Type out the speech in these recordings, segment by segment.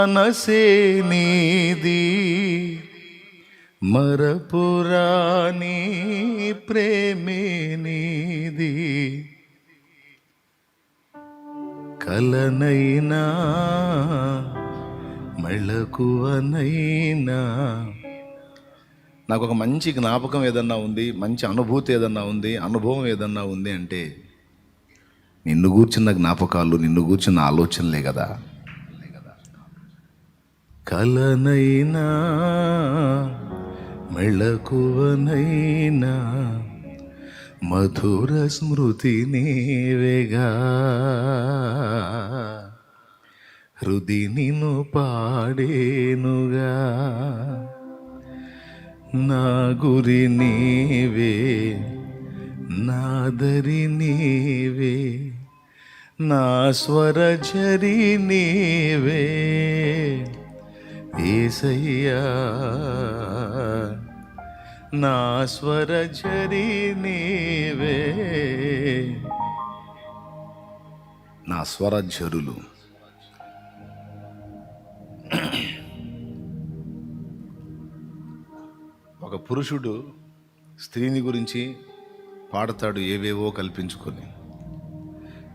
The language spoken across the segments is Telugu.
మనసే నీది మరపురాని ప్రేమే నీది, కలనైనా మెళకువనైనా. నాకు ఒక మంచి జ్ఞాపకం ఏదన్నా ఉంది, మంచి అనుభూతి ఏదన్నా ఉంది, అనుభవం ఏదన్నా ఉంది అంటే నిన్ను గూర్చున్న జ్ఞాపకాలు, నిన్ను గూర్చున్న ఆలోచనలే కదా. కలనైనా మెళకువనైనా మధుర స్మృతి నీవేగా, హృది నిన్ను పాడేనుగా. నా గురి నీవే, నాదరి నీవే, నా స్వరఝరి నీవే యేసయ్యా, నా స్వరఝరి నీవే. నా స్వరఝరులు ఒక పురుషుడు స్త్రీని గురించి పాడతాడు ఏవేవో కల్పించుకొని,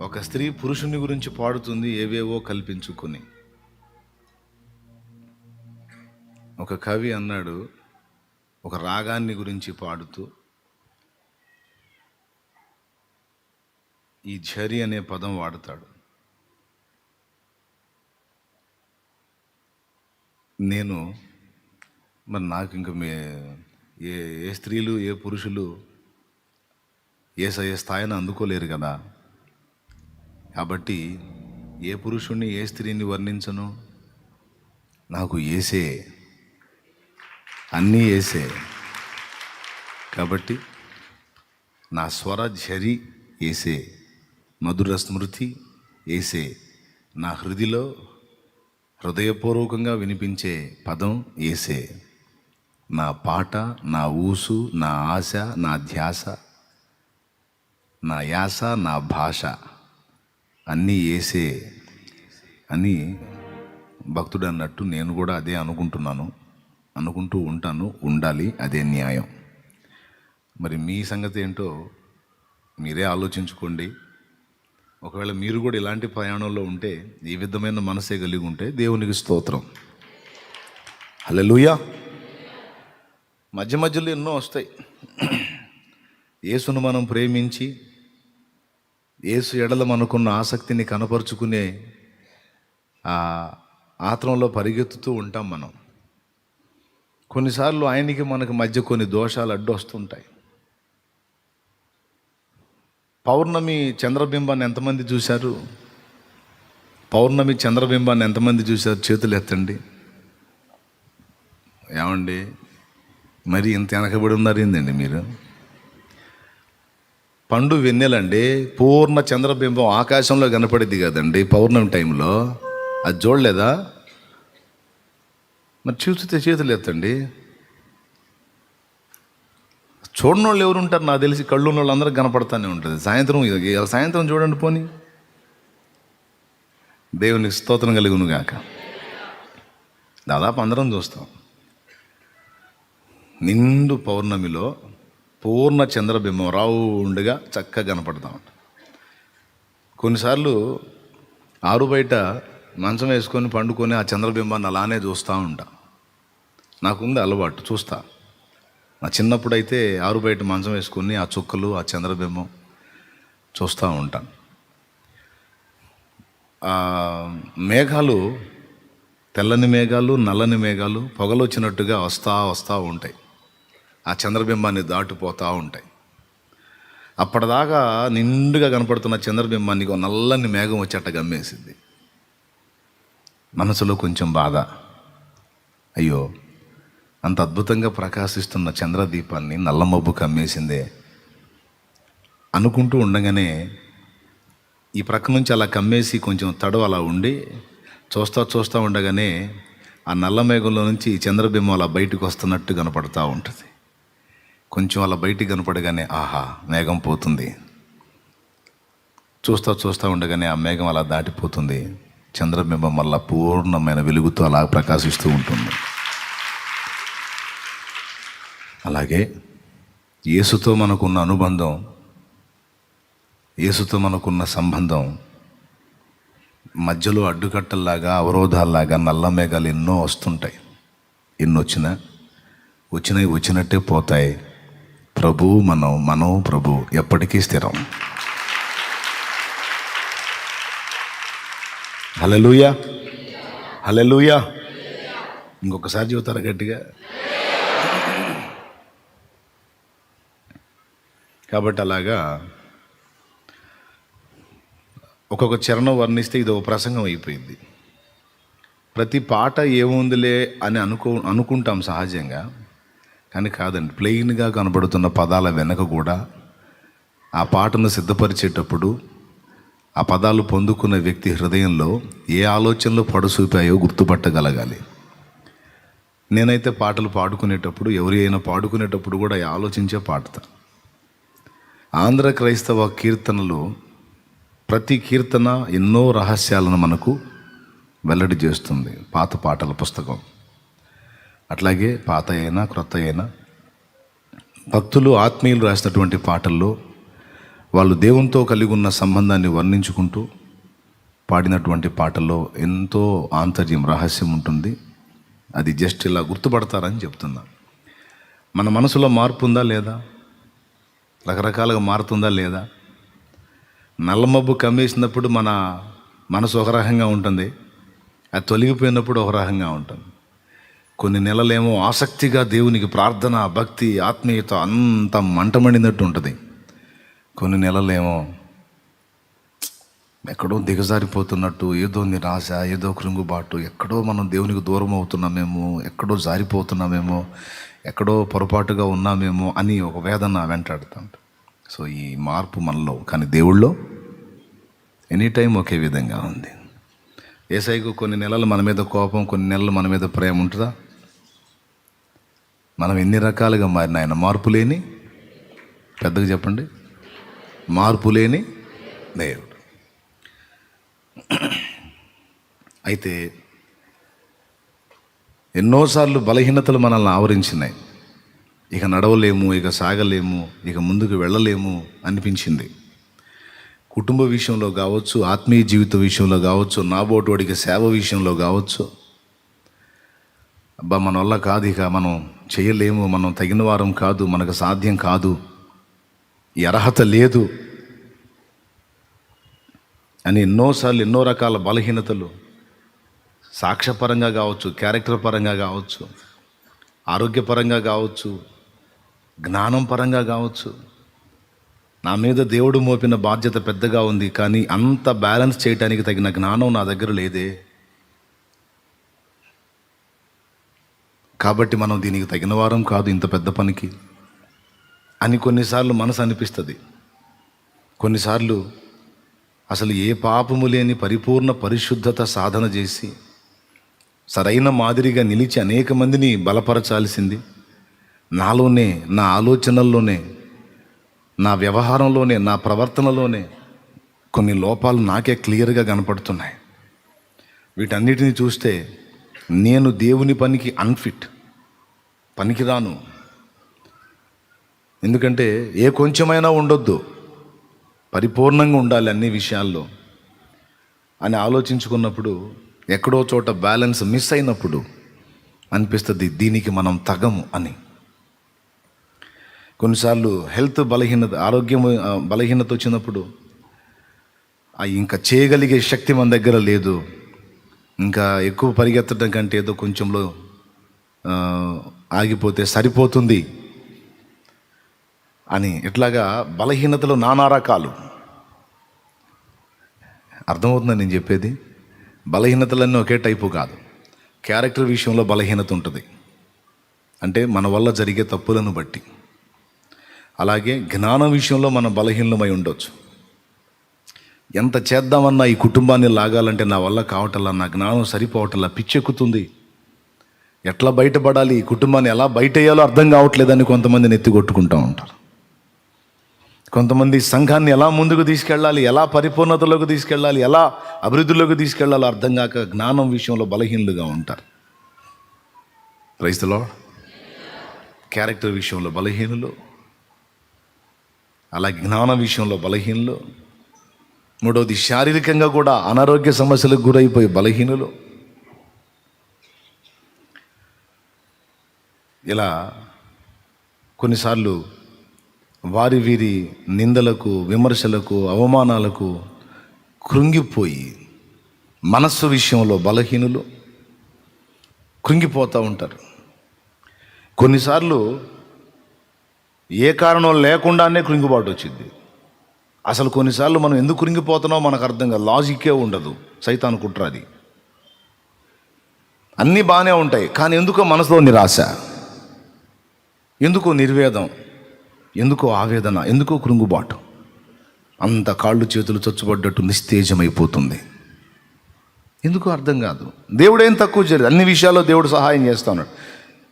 ఒక స్త్రీ పురుషుని గురించి పాడుతుంది ఏవేవో కల్పించుకొని. ఒక కవి అన్నాడు, ఒక రాగాన్ని గురించి పాడుతూ ఈ ఝరి అనే పదం వాడతాడు. నేను మరి నాకు ఇంక ఏ స్త్రీలు ఏ పురుషులు ఏ స్థాయిని అందుకోలేరు కదా. కాబట్టి ఏ పురుషుణ్ణి ఏ స్త్రీని వర్ణించను, నాకు యేసే, అన్నీ యేసే. కాబట్టి నా స్వర ఝరి యేసే, మధుర స్మృతి యేసే, నా హృదయపూర్వకంగా వినిపించే పదం యేసే. నా పాట, నా ఊసు, నా ఆశ, నా ధ్యాస, నా యాస, నా భాష అన్నీ యేసే అని భక్తుడు అన్నట్టు నేను కూడా అదే అనుకుంటూ ఉంటాను, ఉండాలి, అదే న్యాయం. మరి మీ సంగతి ఏంటో మీరే ఆలోచించుకోండి. ఒకవేళ మీరు కూడా ఇలాంటి ప్రయాణంలో ఉంటే, ఈ విధమైన మనసే కలిగి ఉంటే దేవునికి స్తోత్రం, హల్లెలూయా. మధ్యలో ఎన్నో వస్తాయి. యేసును మనం ప్రేమించి యేసు ఎడల మనకున్న ఆసక్తిని కనపరుచుకునే ఆ ఆత్రంలో పరిగెత్తుతూ ఉంటాం మనం. కొన్నిసార్లు ఆయనకి మనకు మధ్య కొన్ని దోషాలు అడ్డు వస్తుంటాయి. పౌర్ణమి చంద్రబింబాన్ని ఎంతమంది చూశారు? పౌర్ణమి చంద్రబింబాన్ని ఎంతమంది చూశారు? చేతులు ఎత్తండి. ఏమండి, మరి ఇంత వెనకబడి ఉన్నారు ఏందండి మీరు? పండు వెన్నెలండి, పూర్ణ చంద్రబింబం ఆకాశంలో కనపడిద్ది కదండి పౌర్ణమి టైంలో, అది చూడలేదా? మరి చూస్తే చేతులు ఎత్తండి. చూడని వాళ్ళు ఎవరు ఉంటారు? నాకు తెలిసి కళ్ళు ఉన్న వాళ్ళు అందరూ కనపడతానే ఉంటుంది. సాయంత్రం చూడండి పోనీ. దేవునికి స్తోత్రం కలుగును గాక. దాదాపు అందరం చూస్తాం. నిండు పౌర్ణమిలో పూర్ణ చంద్రబింబం రౌండ్గా చక్కగా కనపడతా ఉంటుంది. కొన్నిసార్లు ఆరు బయట మంచం వేసుకొని పండుకొని ఆ చంద్రబింబాన్ని అలానే చూస్తూ ఉంటా. నాకుంది అలవాటు, చూస్తా. నా చిన్నప్పుడైతే ఆరు బయట మంచం వేసుకొని ఆ చుక్కలు, ఆ చంద్రబింబం చూస్తూ ఉంటాను. మేఘాలు, తెల్లని మేఘాలు, నల్లని మేఘాలు పొగలొచ్చినట్టుగా వస్తూ ఉంటాయి, ఆ చంద్రబింబాన్ని దాటిపోతూ ఉంటాయి. అప్పటిదాకా నిండుగా కనపడుతున్న చంద్రబింబానికి ఒక నల్లని మేఘం వచ్చేట గమ్మేసింది. మనసులో కొంచెం బాధ, అయ్యో అంత అద్భుతంగా ప్రకాశిస్తున్న చంద్రదీపాన్ని నల్లమబ్బు కమ్మేసిందే అనుకుంటూ ఉండగానే ఈ ప్రక్క నుంచి అలా కమ్మేసి కొంచెం తడవ అలా ఉండి చూస్తూ ఉండగానే ఆ నల్ల మేఘంలో నుంచి చంద్రబింబం అలా బయటకు వస్తున్నట్టు కనపడుతూ ఉంటుంది. కొంచెం అలా బయటికి కనపడగానే ఆహా మేఘం పోతుంది. చూస్తూ ఉండగానే ఆ మేఘం అలా దాటిపోతుంది. చంద్రబింబం వల్ల పూర్ణమైన వెలుగుతో అలా ప్రకాశిస్తూ ఉంటుంది. అలాగే యేసుతో మనకున్న అనుబంధం, యేసుతో మనకున్న సంబంధం మధ్యలో అడ్డుకట్టల్లాగా, అవరోధాల్లాగా నల్ల మేఘాలు ఎన్నో వస్తుంటాయి. ఎన్ని వచ్చినట్టే పోతాయి. ప్రభు మనం ప్రభు ఎప్పటికీ స్థిరం. హల్లెలూయా, హల్లెలూయా. ఇంకొకసారి చెబుతారా గట్టిగా? కాబట్టి అలాగా ఒక్కొక్క చరణం వర్ణిస్తే ఇది ఒక ప్రసంగం అయిపోయింది. ప్రతి పాట ఏముందిలే అని అనుకుంటాం సహజంగా, కానీ కాదండి. ప్లెయిన్గా కనబడుతున్న పదాల వెనక కూడా ఆ పాటను సిద్ధపరిచేటప్పుడు ఆ పదాలు పొందుకున్న వ్యక్తి హృదయంలో ఏ ఆలోచనలు పడుసూపాయో గుర్తుపట్టగలగాలి. నేనైతే పాటలు పాడుకునేటప్పుడు, ఎవరి అయినా పాడుకునేటప్పుడు కూడా ఆలోచించే పాడతా. ఆంధ్ర క్రైస్తవ కీర్తనలు ప్రతి కీర్తన ఎన్నో రహస్యాలను మనకు వెల్లడి చేస్తుంది. పాత పాటల పుస్తకం. అట్లాగే పాత అయినా క్రొత్త అయినా భక్తులు, ఆత్మీయులు రాసినటువంటి పాటల్లో వాళ్ళు దేవునితో కలిగి ఉన్న సంబంధాన్ని వర్ణించుకుంటూ పాడినటువంటి పాటల్లో ఎంతో ఆంతర్యం, రహస్యం ఉంటుంది. అది జస్ట్ ఇలా గుర్తుపడతారని చెప్తున్నా. మన మనసులో మార్పు ఉందా లేదా? రకరకాలుగా మారుతుందా లేదా? నల్లమబ్బు కమ్మేసినప్పుడు మన మనసు ఒక రకంగా ఉంటుంది, అది తొలగిపోయినప్పుడు ఒక రకంగా ఉంటుంది. కొన్ని నెలలేమో ఆసక్తిగా దేవునికి ప్రార్థన, భక్తి, ఆత్మీయత అంత మంటమండినట్టు ఉంటుంది. కొన్ని నెలలేమో ఎక్కడో దిగజారిపోతున్నట్టు, ఏదో నిరాశ, ఏదో కృంగుబాటు, ఎక్కడో మనం దేవునికి దూరం అవుతున్నామేమో, ఎక్కడో జారిపోతున్నామేమో, ఎక్కడో పొరపాటుగా ఉన్నామేమో అని ఒక వేదన వెంటాడుతాం. సో ఈ మార్పు మనలో, కానీ దేవుళ్ళో ఎనీ టైం ఒకే విధంగా ఉంది. యేసయ్యకు కొన్ని నెలలు మన మీద కోపం, కొన్ని నెలలు మన మీద ప్రేమ ఉంటుందా? మనం ఎన్ని రకాలుగా మారిన ఆయన మార్పు లేని, పెద్దగా చెప్పండి, మార్పు లేని దేవుడు. అయితే ఎన్నోసార్లు బలహీనతలు మనల్ని ఆవరించినాయి. ఇక నడవలేము, ఇక సాగలేము, ఇక ముందుకు వెళ్ళలేము అనిపించింది. కుటుంబ విషయంలో కావచ్చు, ఆత్మీయ జీవిత విషయంలో కావచ్చు, నాబోటోడికి సేవ విషయంలో కావచ్చు. అబ్బా మన వల్ల కాదు, ఇక మనం చేయలేము, మనం తగిన వారం కాదు, మనకు సాధ్యం కాదు, ఈ అర్హత లేదు అని ఎన్నోసార్లు ఎన్నో రకాల బలహీనతలు, సాక్ష్యపరంగా కావచ్చు, క్యారెక్టర్ పరంగా కావచ్చు, ఆరోగ్యపరంగా కావచ్చు, జ్ఞానం పరంగా కావచ్చు. నా మీద దేవుడు మోపిన బాధ్యత పెద్దగా ఉంది, కానీ అంత బ్యాలెన్స్ చేయడానికి తగిన జ్ఞానం నా దగ్గర లేదే. కాబట్టి మనం దీనికి తగిన వారం కాదు ఇంత పెద్ద పనికి అని కొన్నిసార్లు మనసు అనిపిస్తుంది. కొన్నిసార్లు అసలు ఏ పాపము లేని పరిపూర్ణ పరిశుద్ధత సాధన చేసి సరైన మాదిరిగా నిలిచి అనేక మందిని బలపరచాల్సింది నాలోనే, నా ఆలోచనల్లోనే, నా వ్యవహారంలోనే, నా ప్రవర్తనలోనే కొన్ని లోపాలు నాకే క్లియర్గా కనపడుతున్నాయి. వీటన్నిటిని చూస్తే నేను దేవుని పనికి అన్ఫిట్, పనికిరాను. ఎందుకంటే ఏ కొంచెమైనా ఉండొద్దు, పరిపూర్ణంగా ఉండాలి అన్ని విషయాల్లో అని ఆలోచించుకున్నప్పుడు, ఎక్కడో చోట బ్యాలెన్స్ మిస్ అయినప్పుడు అనిపిస్తుంది దీనికి మనం తగము అని. కొన్నిసార్లు హెల్త్ బలహీనత, ఆరోగ్యం బలహీనత వచ్చినప్పుడు ఇంకా చేయగలిగే శక్తి మన దగ్గర లేదు, ఇంకా ఎక్కువ పరిగెత్తడం కంటే ఏదో కొంచెంలో ఆగిపోతే సరిపోతుంది అని, ఇట్లాగా బలహీనతలు నానా రకాలు. అర్థమవుతుందని నేను చెప్పేది? బలహీనతలన్నీ ఒకే టైపు కాదు. క్యారెక్టర్ విషయంలో బలహీనత ఉంటుంది, అంటే మన వల్ల జరిగే తప్పులను బట్టి. అలాగే జ్ఞానం విషయంలో మనం బలహీనమై ఉండొచ్చు. ఎంత చేద్దామన్నా ఈ కుటుంబాన్ని లాగాలంటే నా వల్ల కావటల్లా, నా జ్ఞానం సరిపోవటల్లా, పిచ్చెక్కుతుంది. ఎట్లా బయటపడాలి, ఈ కుటుంబాన్ని ఎలా బయట వేయాలో అర్థం కావట్లేదని కొంతమందిని ఎత్తి కొట్టుకుంటూ ఉంటారు. కొంతమంది సంఘాన్ని ఎలా ముందుకు తీసుకెళ్ళాలి, ఎలా పరిపూర్ణతలోకి తీసుకెళ్ళాలి, ఎలా అభివృద్ధిలోకి తీసుకెళ్ళాలో అర్థం కాక జ్ఞానం విషయంలో బలహీనులుగా ఉంటారు. Praise the lord. క్యారెక్టర్ విషయంలో బలహీనులు, అలాగే జ్ఞాన విషయంలో బలహీనులు. మూడవది శారీరకంగా కూడా అనారోగ్య సమస్యలకు గురైపోయి బలహీనులు. ఇలా కొన్నిసార్లు వారి వీరి నిందలకు, విమర్శలకు, అవమానాలకు కృంగిపోయి మనస్సు విషయంలో బలహీనులు, కృంగిపోతూ ఉంటారు. కొన్నిసార్లు ఏ కారణం లేకుండానే కృంగిబాటు వచ్చింది. అసలు కొన్నిసార్లు మనం ఎందుకు కృంగిపోతున్నామో మనకు అర్థం కాదు, లాజిక్కే ఉండదు, సైతాను కుట్ర అది. అన్నీ బాగానే ఉంటాయి, కానీ ఎందుకో మనసులో నిరాశ, ఎందుకో నిర్వేదం, ఎందుకో ఆవేదన, ఎందుకో కృంగుబాటు, అంత కాళ్ళు చేతులు చచ్చుబడ్డట్టు నిస్తేజమైపోతుంది. ఎందుకో అర్థం కాదు. దేవుడేం తక్కువ చేయలేదు, అన్ని విషయాల్లో దేవుడు సహాయం చేస్తా ఉన్నాడు.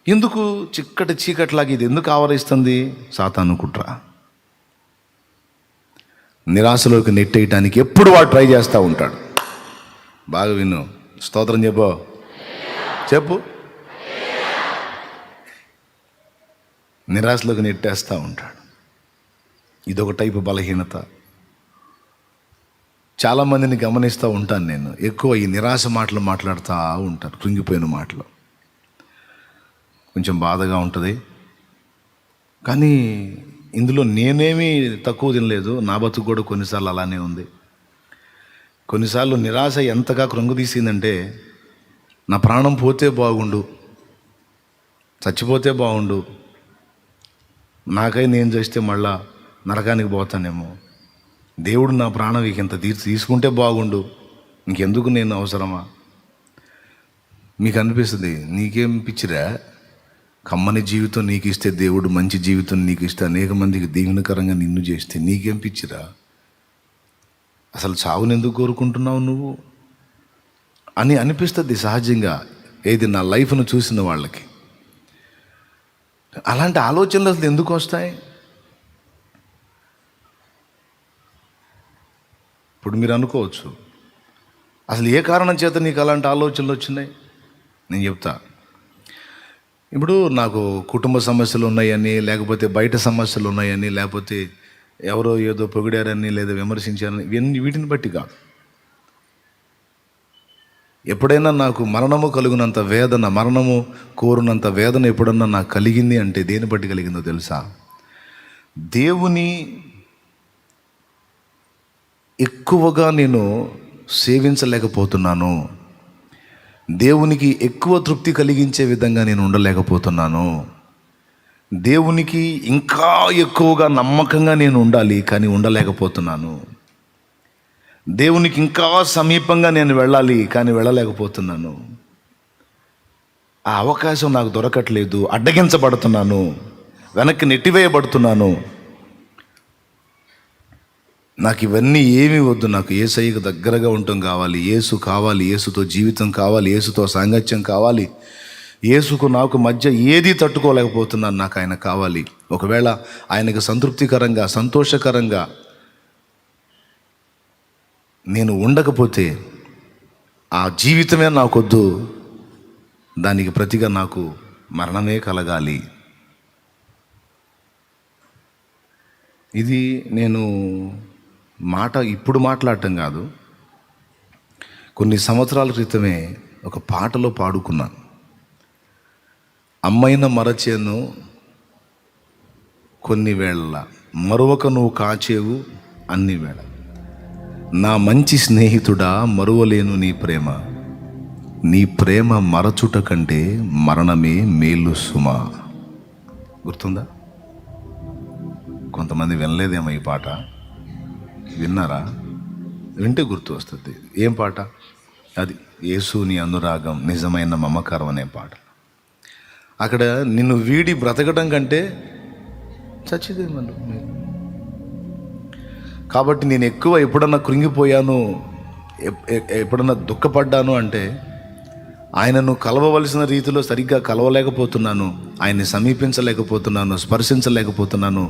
ఎందుకు చిక్కటి చీకట్లాగా ఇది ఎందుకు ఆవరిస్తుంది? సాతాను కుట్ర. నిరాశలోకి నెట్టేయటానికి ఎప్పుడు వాడు ట్రై చేస్తూ ఉంటాడు. బాగా విను, స్తోత్రం చెప్పు. నిరాశలోకి నెట్టేస్తూ ఉంటాడు. ఇదొక టైపు బలహీనత. చాలామందిని గమనిస్తూ ఉంటాను నేను, ఎక్కువ ఈ నిరాశ మాటలు మాట్లాడుతూ ఉంటారు, కృంగిపోయిన మాటలు. కొంచెం బాధగా ఉంటుంది, కానీ ఇందులో నేనేమీ తక్కువ తినలేదు. నా బతుకు కూడా కొన్నిసార్లు అలానే ఉంది. కొన్నిసార్లు నిరాశ ఎంతగా కృంగదీసిందంటే, నా ప్రాణం పోతే బాగుండు, చచ్చిపోతే బాగుండు, నాకై నేను చేస్తే మళ్ళా నరకానికి పోతానేమో, దేవుడు నా ప్రాణం ఇంత తీసుకుంటే బాగుండు, ఇంకెందుకు నేను అవసరమా? మీకు అనిపిస్తుంది, నీకేం పిచ్చిరా, కమ్మని జీవితం నీకు ఇస్తే, దేవుడు మంచి జీవితం నీకు ఇస్తే, అనేక మందికి దీవెనకరంగా నిన్ను చేస్తే నీకేం పిచ్చిరా, అసలు చావుని ఎందుకు కోరుకుంటున్నావు నువ్వు అని అనిపిస్తుంది సహజంగా, ఏది నా లైఫ్ను చూసిన వాళ్ళకి. అలాంటి ఆలోచనలు అసలు ఎందుకు వస్తాయి? ఇప్పుడు మీరు అనుకోవచ్చు, అసలు ఏ కారణం చేత నీకు అలాంటి ఆలోచనలు వచ్చినాయి? నేను చెప్తా. ఇప్పుడు నాకు కుటుంబ సమస్యలు ఉన్నాయని, లేకపోతే బయట సమస్యలు ఉన్నాయని, లేకపోతే ఎవరో ఏదో పొగిడారని లేదా విమర్శించారని, వీటిని బట్టి కాదు. ఎప్పుడైనా నాకు మరణము కలుగునంత వేదన, మరణము కోరునంత వేదన ఎప్పుడన్నా నాకు కలిగింది అంటే దేని బట్టి కలిగిందో తెలుసా? దేవుని ఎక్కువగా నేను సేవించలేకపోతున్నాను, దేవునికి ఎక్కువ తృప్తి కలిగించే విధంగా నేను ఉండలేకపోతున్నాను, దేవునికి ఇంకా ఎక్కువగా నమ్మకంగా నేను ఉండాలి కానీ ఉండలేకపోతున్నాను, దేవునికి ఇంకా సమీపంగా నేను వెళ్ళాలి కానీ వెళ్ళలేకపోతున్నాను, ఆ అవకాశం నాకు దొరకట్లేదు, అడ్డగించబడుతున్నాను, వెనక్కి నెట్టివేయబడుతున్నాను, నాకు ఇవన్నీ ఏమీ వద్దు, నాకు యేసయ్యకు దగ్గరగా ఉండటం కావాలి, యేసు కావాలి, యేసుతో జీవితం కావాలి, యేసుతో సాంగత్యం కావాలి, యేసుకు నాకు మధ్య ఏది తట్టుకోలేకపోతున్నాను, నాకు ఆయన కావాలి. ఒకవేళ ఆయనకు సంతృప్తికరంగా, సంతోషకరంగా నేను ఉండకపోతే ఆ జీవితమే నాకొద్దు, దానికి ప్రతిగా నాకు మరణమే కలగాలి. ఇది నేను ఇప్పుడు మాట్లాడటం కాదు, కొన్ని సంవత్సరాల క్రితమే ఒక పాటలో పాడుకున్నాను. అమ్మైన మరచేను కొన్ని వేళ, మరొక నువ్వు కాచేవు అన్ని వేళ, నా మంచి స్నేహితుడా మరువలేను నీ ప్రేమ, నీ ప్రేమ మరచుట కంటే మరణమే మేలు సుమా. గుర్తుందా? కొంతమంది వినలేదేమో ఈ పాట, విన్నారా? వింటే గుర్తు వస్తుంది. ఏం పాట అది? యేసుని అనురాగం నిజమైన మమకారం అనే పాట. అక్కడ నిన్ను వీడి బ్రతకడం కంటే చచ్చిదేమను. కాబట్టి నేను ఎక్కువ ఎప్పుడన్నా కృంగిపోయాను, ఎప్పుడన్నా దుఃఖపడ్డాను అంటే ఆయనను కలవవలసిన రీతిలో సరిగ్గా కలవలేకపోతున్నాను, ఆయన్ని సమీపించలేకపోతున్నాను, స్పర్శించలేకపోతున్నాను,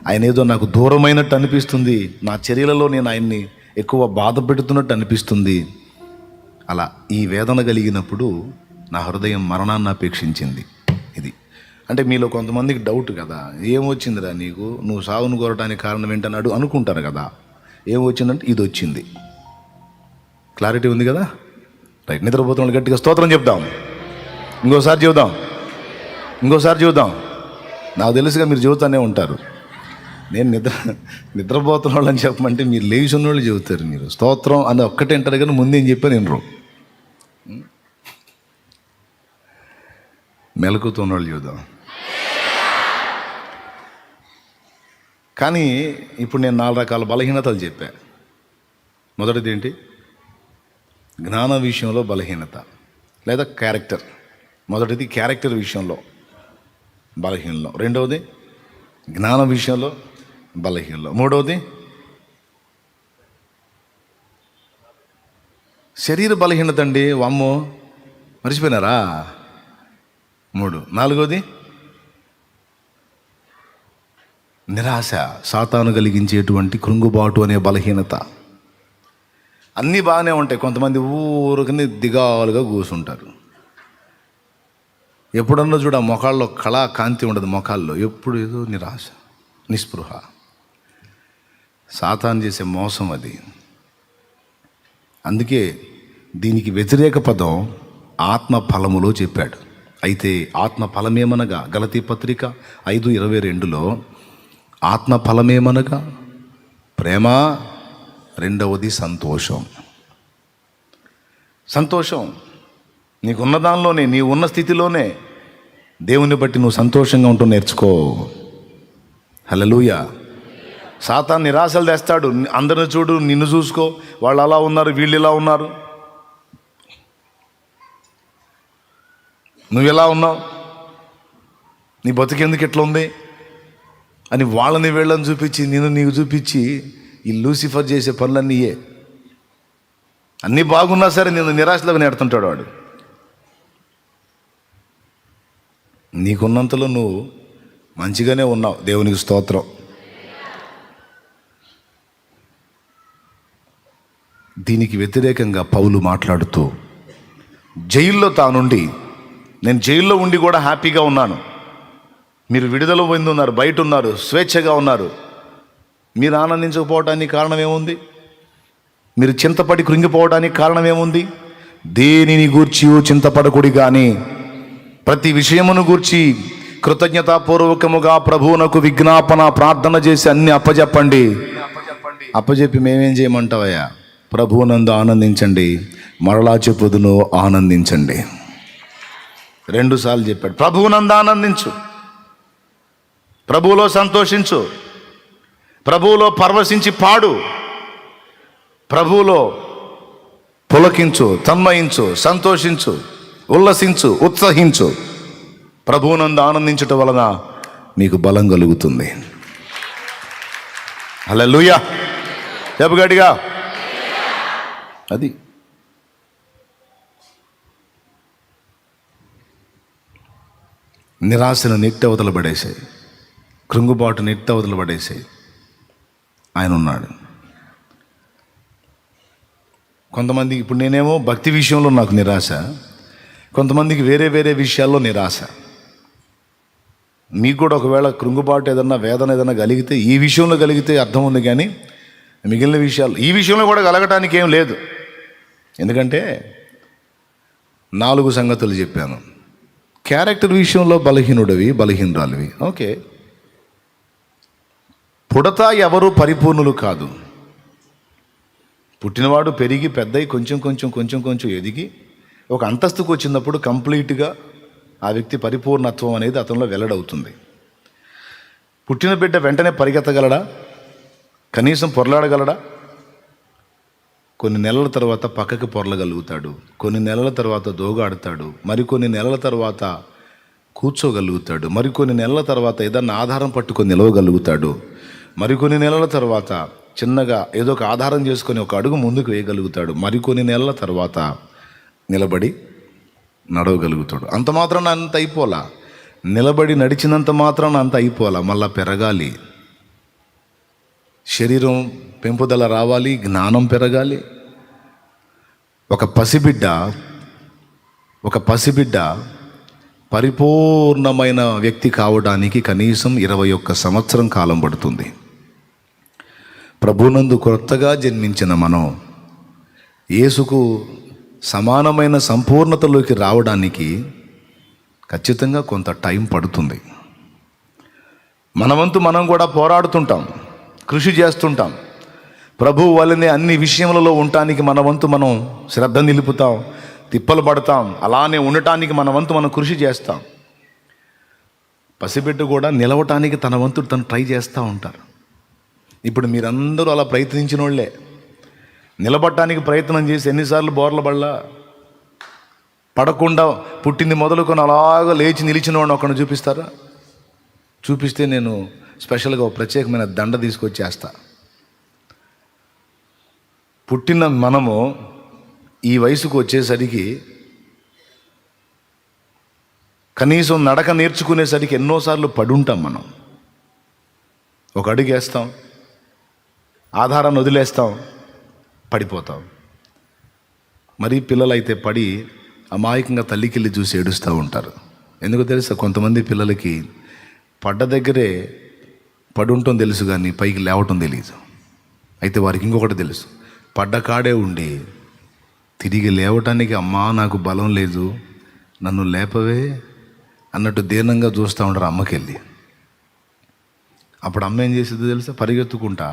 ఆయన ఏదో నాకు దూరమైనట్టు అనిపిస్తుంది, నా చర్యలలో నేను ఆయన్ని ఎక్కువ బాధ పెడుతున్నట్టు అనిపిస్తుంది. అలా ఈ వేదన కలిగినప్పుడు నా హృదయం మరణాన్ని అపేక్షించింది. ఇది అంటే మీలో కొంతమందికి డౌట్ కదా, ఏమొచ్చిందిరా నీకు, నువ్వు సాగును కోరటానికి కారణం ఏంటన్నాడు అనుకుంటారు కదా. ఏమొచ్చిందంటే ఇది వచ్చింది. క్లారిటీ ఉంది కదా? రైట్. నిద్రపోతున్న వాళ్ళు గట్టిగా స్తోత్రం చెప్దాం. ఇంకోసారి చెబుదాం. నాకు తెలుసుగా మీరు చెబుతానే ఉంటారు. నేను నిద్రపోతున్న వాళ్ళని చెప్పమంటే మీరు లేచి ఉన్నోళ్ళు చెబుతారు. మీరు స్తోత్రం అని ఒక్కటే అంటారు కానీ ముందేం చెప్పాను వినరు. మెలకుతో ఉన్నవాళ్ళు చెబుదాం. కానీ ఇప్పుడు నేను 4 రకాల బలహీనతలు చెప్పా. మొదటిది ఏంటి? జ్ఞాన విషయంలో బలహీనత లేదా క్యారెక్టర్. మొదటిది క్యారెక్టర్ విషయంలో బలహీనలో, రెండవది జ్ఞాన విషయంలో బలహీనలో, మూడవది శరీర బలహీనత అండి. వామ్మో, మర్చిపోయినారా? 3. 4వది నిరాశ, సాతాను కలిగించేటువంటి కృంగుబాటు అనే బలహీనత. అన్నీ బాగానే ఉంటాయి. కొంతమంది ఊరికని దిగాలుగా కూర్చుంటారు. ఎప్పుడన్నా చూడ మొఖాల్లో కళా కాంతి ఉండదు. మొఖాల్లో ఎప్పుడు ఏదో నిరాశ, నిస్పృహ. సాతాను చేసే మోసం అది. అందుకే దీనికి వ్యతిరేక పదం ఆత్మ ఫలములో చెప్పాడు. అయితే ఆత్మ ఫలమేమనగా గలతీ పత్రిక 5:22లో ఆత్మ ఫలమేమనగా ప్రేమ, రెండవది సంతోషం. నీకున్న దానిలోనే, నీ ఉన్న స్థితిలోనే దేవుని బట్టి నువ్వు సంతోషంగా ఉంటూ నేర్చుకో. హల్లెలూయా. సాతాను నిరాశలు తెస్తాడు. అందరిని చూడు, నిన్ను చూసుకో, వాళ్ళు అలా ఉన్నారు, వీళ్ళు ఇలా ఉన్నారు, నువ్వు ఎలా ఉన్నావు, నీ బతుకెందుకు ఎట్లా ఉంది అని వాళ్ళని వీళ్ళని చూపించి, నేను నీకు చూపించి ఈ లూసిఫర్ చేసే పనులన్నీయే. అన్నీ బాగున్నా సరే నేను నిరాశలోకి నెడుతుంటాడు వాడు. నీకున్నంతలో నువ్వు మంచిగానే ఉన్నావు, దేవునికి స్తోత్రం. దీనికి వ్యతిరేకంగా పౌలు మాట్లాడుతూ జైల్లో తానుండి, నేను జైల్లో ఉండి కూడా హ్యాపీగా ఉన్నాను, మీరు విడుదల పొంది ఉన్నారు, బయట ఉన్నారు, స్వేచ్ఛగా ఉన్నారు, మీరు ఆనందించకపోవడానికి కారణం ఏముంది? మీరు చింతపడి కృంగిపోవడానికి కారణం ఏముంది? దేనిని గూర్చి చింతపడకుడి కానీ ప్రతి విషయమును గూర్చి కృతజ్ఞతాపూర్వకముగా ప్రభువునకు విజ్ఞాపన ప్రార్థన చేసి అన్ని అప్పజెప్పండి. అప్పజెప్పి మేమేం చేయమంటావయ్యా? ప్రభువునందు ఆనందించండి, మరలా చెప్పుదును ఆనందించండి. 2 సార్లు చెప్పాడు. ప్రభువునందు ఆనందించు, ప్రభువులో సంతోషించు, ప్రభువులో పరవశించి పాడు, ప్రభువులో పులకించు, తన్మయించు, సంతోషించు, ఉల్లసించు, ఉత్సహించు. ప్రభువునందు ఆనందించటం వలన నీకు బలం కలుగుతుంది. హల్లెలూయా. చెప్పు గట్టిగా. అది నిరాశను నెట్టవతల పడేసాయి, కృంగుబాటు నెట్టవతల పడేసాయి. ఆయన ఉన్నాడు. కొంతమందికి ఇప్పుడు నేనేమో భక్తి విషయంలో నాకు నిరాశ, కొంతమందికి వేరే వేరే విషయాల్లో నిరాశ. మీకు కూడా ఒకవేళ కృంగుబాటు ఏదన్నా, వేదన ఏదన్నా కలిగితే ఈ విషయంలో కలిగితే అర్థం ఉంది, కానీ మిగిలిన విషయాలు ఈ విషయంలో కూడా కలగటానికి ఏం లేదు. ఎందుకంటే 4 సంగతులు చెప్పాను. క్యారెక్టర్ విషయంలో బలహీనుడివి, బలహీనురాలివి. ఓకే. పుడతా ఎవరు పరిపూర్ణులు కాదు. పుట్టినవాడు పెరిగి పెద్దయి కొంచెం ఎదిగి ఒక అంతస్తుకు వచ్చినప్పుడు కంప్లీట్గా ఆ వ్యక్తి పరిపూర్ణత్వం అనేది అతనిలో వెల్లడవుతుంది. పుట్టిన బిడ్డ వెంటనే పరిగెత్తగలడా? కనీసం పొరలాడగలడా? కొన్ని నెలల తర్వాత పక్కకి పొరలగలుగుతాడు, కొన్ని నెలల తర్వాత దోగాడుతాడు, మరికొన్ని నెలల తర్వాత కూర్చోగలుగుతాడు, మరికొన్ని నెలల తర్వాత ఏదన్నా ఆధారం పట్టుకొని నిలవగలుగుతాడు, మరికొన్ని నెలల తర్వాత చిన్నగా ఏదో ఒక ఆధారం చేసుకొని ఒక అడుగు ముందుకు వేయగలుగుతాడు, మరికొన్ని నెలల తర్వాత నిలబడి నడవగలుగుతాడు. అంత మాత్రాన అంత అయిపోలా. నిలబడి నడిచినంత మాత్రాన అంత అయిపోలా, మళ్ళా పెరగాలి. శరీరం పెంపుదల రావాలి, జ్ఞానం పెరగాలి. ఒక పసిబిడ్డ పరిపూర్ణమైన వ్యక్తి కావడానికి కనీసం 21 సంవత్సరం కాలం పడుతుంది. ప్రభునందు కొత్తగా జన్మించిన మనం యేసుకు సమానమైన సంపూర్ణతలోకి రావడానికి ఖచ్చితంగా కొంత టైం పడుతుంది. మనవంతు మనం కూడా పోరాడుతుంటాం, కృషి చేస్తుంటాం. ప్రభువు వల్లనే అన్ని విషయములలో ఉండటానికి మన వంతు మనం శ్రద్ధ నిలుపుతాం, తిప్పలు పడతాం. అలానే ఉండటానికి మన వంతు మనం కృషి చేస్తాం. పసిబిడ్డ కూడా నిలవటానికి తన వంతు తను ట్రై చేస్తూ ఉంటారు. ఇప్పుడు మీరందరూ అలా ప్రయత్నించిన వాళ్ళే. నిలబడటానికి ప్రయత్నం చేసి ఎన్నిసార్లు బోర్ల పడలా, పడకుండా పుట్టింది మొదలుకొని అలాగా లేచి నిలిచిన వాడిని ఒకరిని చూపిస్తారా? చూపిస్తే నేను స్పెషల్గా ఒక ప్రత్యేకమైన దండ తీసుకొచ్చేస్తా. పుట్టిన మనము ఈ వయసుకు వచ్చేసరికి కనీసం నడక నేర్చుకునేసరికి ఎన్నోసార్లు పడుంటాం. మనం ఒక అడుగు వేస్తాం, ఆధారాన్ని వదిలేస్తాం, పడిపోతాం. మరీ పిల్లలైతే పడి అమాయకంగా తల్లికెళ్ళి చూసి ఏడుస్తూ ఉంటారు. ఎందుకు తెలుసా? కొంతమంది పిల్లలకి పడ్డ దగ్గరే పడుంటాం తెలుసు, కానీ పైకి లేవటం తెలియదు. అయితే వారికి ఇంకొకటి తెలుసు, పడ్డ కాడే ఉండి తిరిగి లేవటానికి అమ్మా నాకు బలం లేదు, నన్ను లేపవే అన్నట్టు దీనంగా చూస్తూ ఉంటారు అమ్మకెళ్ళి. అప్పుడు అమ్మ ఏం చేసేది తెలుసా? పరిగెత్తుకుంటా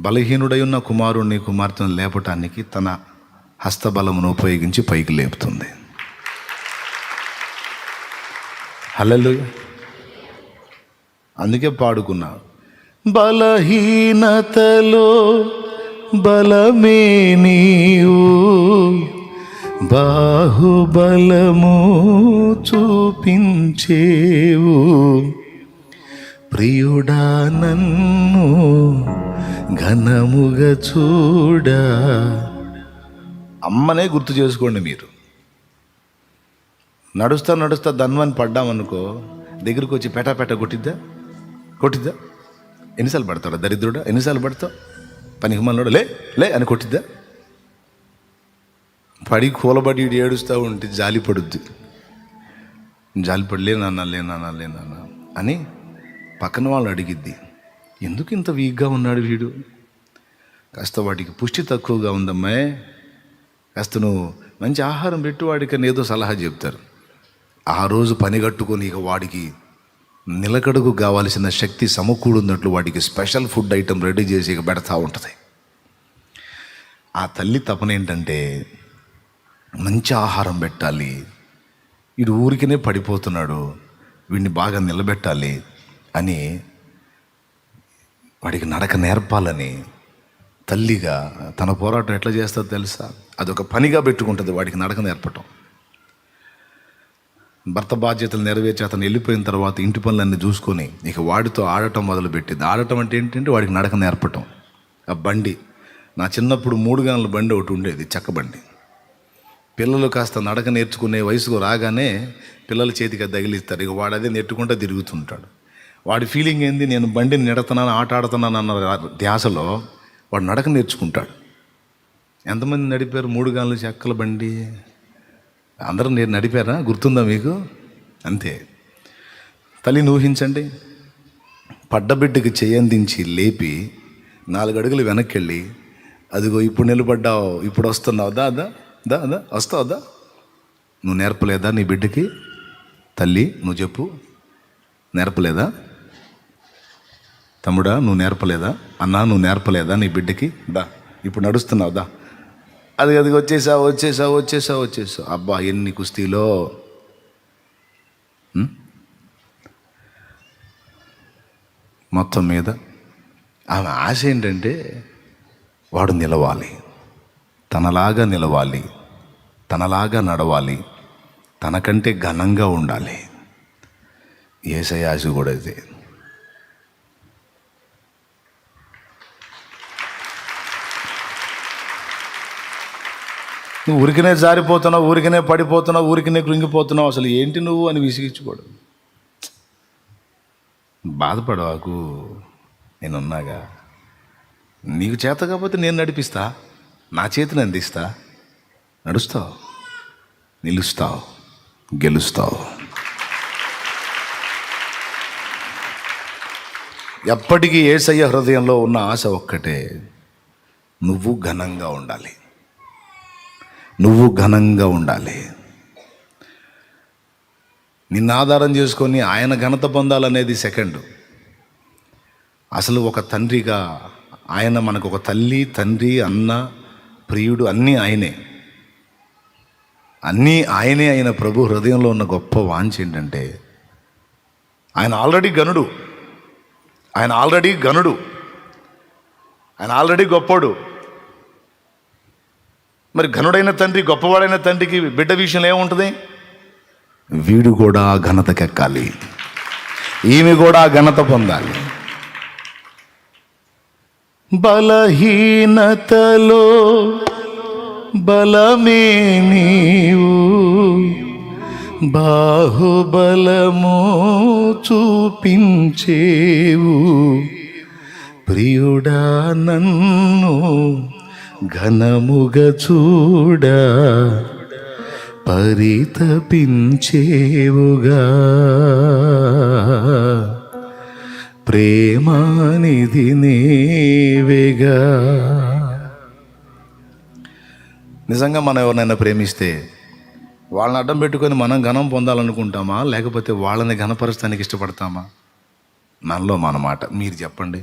బలహీనుడై ఉన్న కుమారుణ్ణి కుమార్తెను లేపటానికి తన హస్తబలమును ఉపయోగించి పైకి లేపుతుంది. హల్లెలూయా. అందుకే పాడుకున్నా, బలహీనతలో బలమే నీవు, బాహుబలము చూపించేవు, ప్రియుడా నన్ను ఘనముగా చూడా. అమ్మనే గుర్తు చేసుకోండి. మీరు నడుస్తా ధన్వని పడ్డామనుకో, దగ్గరికి వచ్చి పెట కొట్టిద్దా? ఎన్నిసార్లు పడతాడా దరిద్రుడా? ఎన్నిసార్లు పడతావు? పనికి మనోడు లే అని కొట్టిద్దా? పడి కూలబడి ఏడుస్తూ ఉంటే జాలి పడుద్ది. జాలిపడి లేనన్నా అని పక్కన వాళ్ళు అడిగిద్ది, ఎందుకు ఇంత వీక్గా ఉన్నాడు వీడు? కాస్త వాడికి పుష్టి తక్కువగా ఉందమ్మాయి, కాస్త నువ్వు మంచి ఆహారం పెట్టు వాడికి అని ఏదో సలహా చెప్తారు. ఆ రోజు పని కట్టుకొని ఇక వాడికి నిలకడకు కావాల్సిన శక్తి సమకూడున్నట్లు వాడికి స్పెషల్ ఫుడ్ ఐటెం రెడీ చేసి ఇక పెడతా ఉంటుంది. ఆ తల్లి తపన ఏంటంటే మంచి ఆహారం పెట్టాలి, వీడు ఊరికనే పడిపోతున్నాడు, వీడిని బాగా నిలబెట్టాలి అని, వాడికి నడక నేర్పాలని తల్లిగా తన పోరాటం ఎట్లా చేస్తుందో తెలుసా? అదొక పనిగా పెట్టుకుంటుంది వాడికి నడక నేర్పటం. భర్త బాధ్యతలు నెరవేర్చి అతను వెళ్ళిపోయిన తర్వాత ఇంటి పనులన్నీ చూసుకొని ఇక వాడితో ఆడటం మొదలుపెట్టింది. ఆడటం అంటే ఏంటంటే వాడికి నడక నేర్పటం. ఆ బండి, నా చిన్నప్పుడు 3 గంటల బండి ఒకటి ఉండేది, చెక్క బండి. పిల్లలు కాస్త నడక నేర్చుకునే వయసుకు రాగానే పిల్లల చేతికి అది తగిలిస్తారు. ఇక వాడు అదే నెట్టుకుంటూ తిరుగుతుంటాడు. వాడి ఫీలింగ్ ఏంది, నేను బండిని నెడుతున్నాను, ఆట ఆడుతున్నాను అన్న ధ్యాసలో వాడు నడక నేర్చుకుంటాడు. ఎంతమంది నడిపారు 3 గంటల చెక్కల బండి? అందరూ నేను నడిపారా? గుర్తుందా మీకు? అంతే. తల్లిని ఊహించండి, పడ్డబిడ్డకి చేయందించి లేపి 4 అడుగులు వెనక్కి వెళ్ళి, అదిగో ఇప్పుడు నిలబడ్డావు, ఇప్పుడు వస్తున్నావు, దా వస్తావుదా, నువ్వు నేర్పలేదా నీ బిడ్డకి? తల్లి నువ్వు చెప్పు, నేర్పలేదా? తమ్ముడా నువ్వు నేర్పలేదా? అన్నా నువ్వు నేర్పలేదా నీ బిడ్డకి? దా ఇప్పుడు నడుస్తున్నావు, దా అది వచ్చేసావు. అబ్బా ఎన్ని కుస్తీలో. మొత్తం మీద ఆమె ఆశ ఏంటంటే వాడు నిలవాలి, తనలాగా నిలవాలి, తనలాగా నడవాలి, తనకంటే ఘనంగా ఉండాలి. యేసయ్య ఆశ కూడా ఇదే. నువ్వు ఊరికనే జారిపోతున్నావు, ఊరికనే పడిపోతున్నావు, ఊరికనే కృంగిపోతున్నావు, అసలు ఏంటి నువ్వు అని విసిగించుకోడు. బాధపడవాకు, నేనున్నాగా. నీకు చేత కాకపోతే నేను నడిపిస్తా, నా చేతిని అందిస్తా. నడుస్తావు, నిలుస్తావు, గెలుస్తావు. ఎప్పటికీ యేసయ్య హృదయంలో ఉన్న ఆశ ఒక్కటే, నువ్వు ఘనంగా ఉండాలి, నువ్వు ఘనంగా ఉండాలి. నిన్ను ఆధారం చేసుకొని ఆయన ఘనత పొందాలనేది సెకండ్. అసలు ఒక తండ్రిగా ఆయన మనకు ఒక తల్లి, తండ్రి, అన్న, ప్రియుడు అన్నీ ఆయనే. అన్నీ ఆయనే అయిన ప్రభు హృదయంలో ఉన్న గొప్ప వాంఛ ఏంటంటే, ఆయన ఆల్రెడీ గనుడు, ఆయన ఆల్రెడీ గనుడు, ఆయన ఆల్రెడీ గొప్పోడు. మరి ఘనుడైన తండ్రి, గొప్పవాడైన తండ్రికి బిడ్డ విషయంలో ఏముంటుంది? వీడు కూడా ఘనతకెక్కాలి, ఈమె కూడా ఘనత పొందాలి. బలహీనతలో బలమే నీవు, బాహుబలము చూపించేవు, ప్రియుడా నన్ను ఘనముగా చూడా పరితపించేవుగా, ప్రేమానిధి నీవేగా. నిజంగా మనం ఎవరినైనా ప్రేమిస్తే వాళ్ళని అడ్డం పెట్టుకొని మనం ఘనం పొందాలనుకుంటామా, లేకపోతే వాళ్ళని ఘనపరచడానికి ఇష్టపడతామా? మనలో మన మాట మీరు చెప్పండి.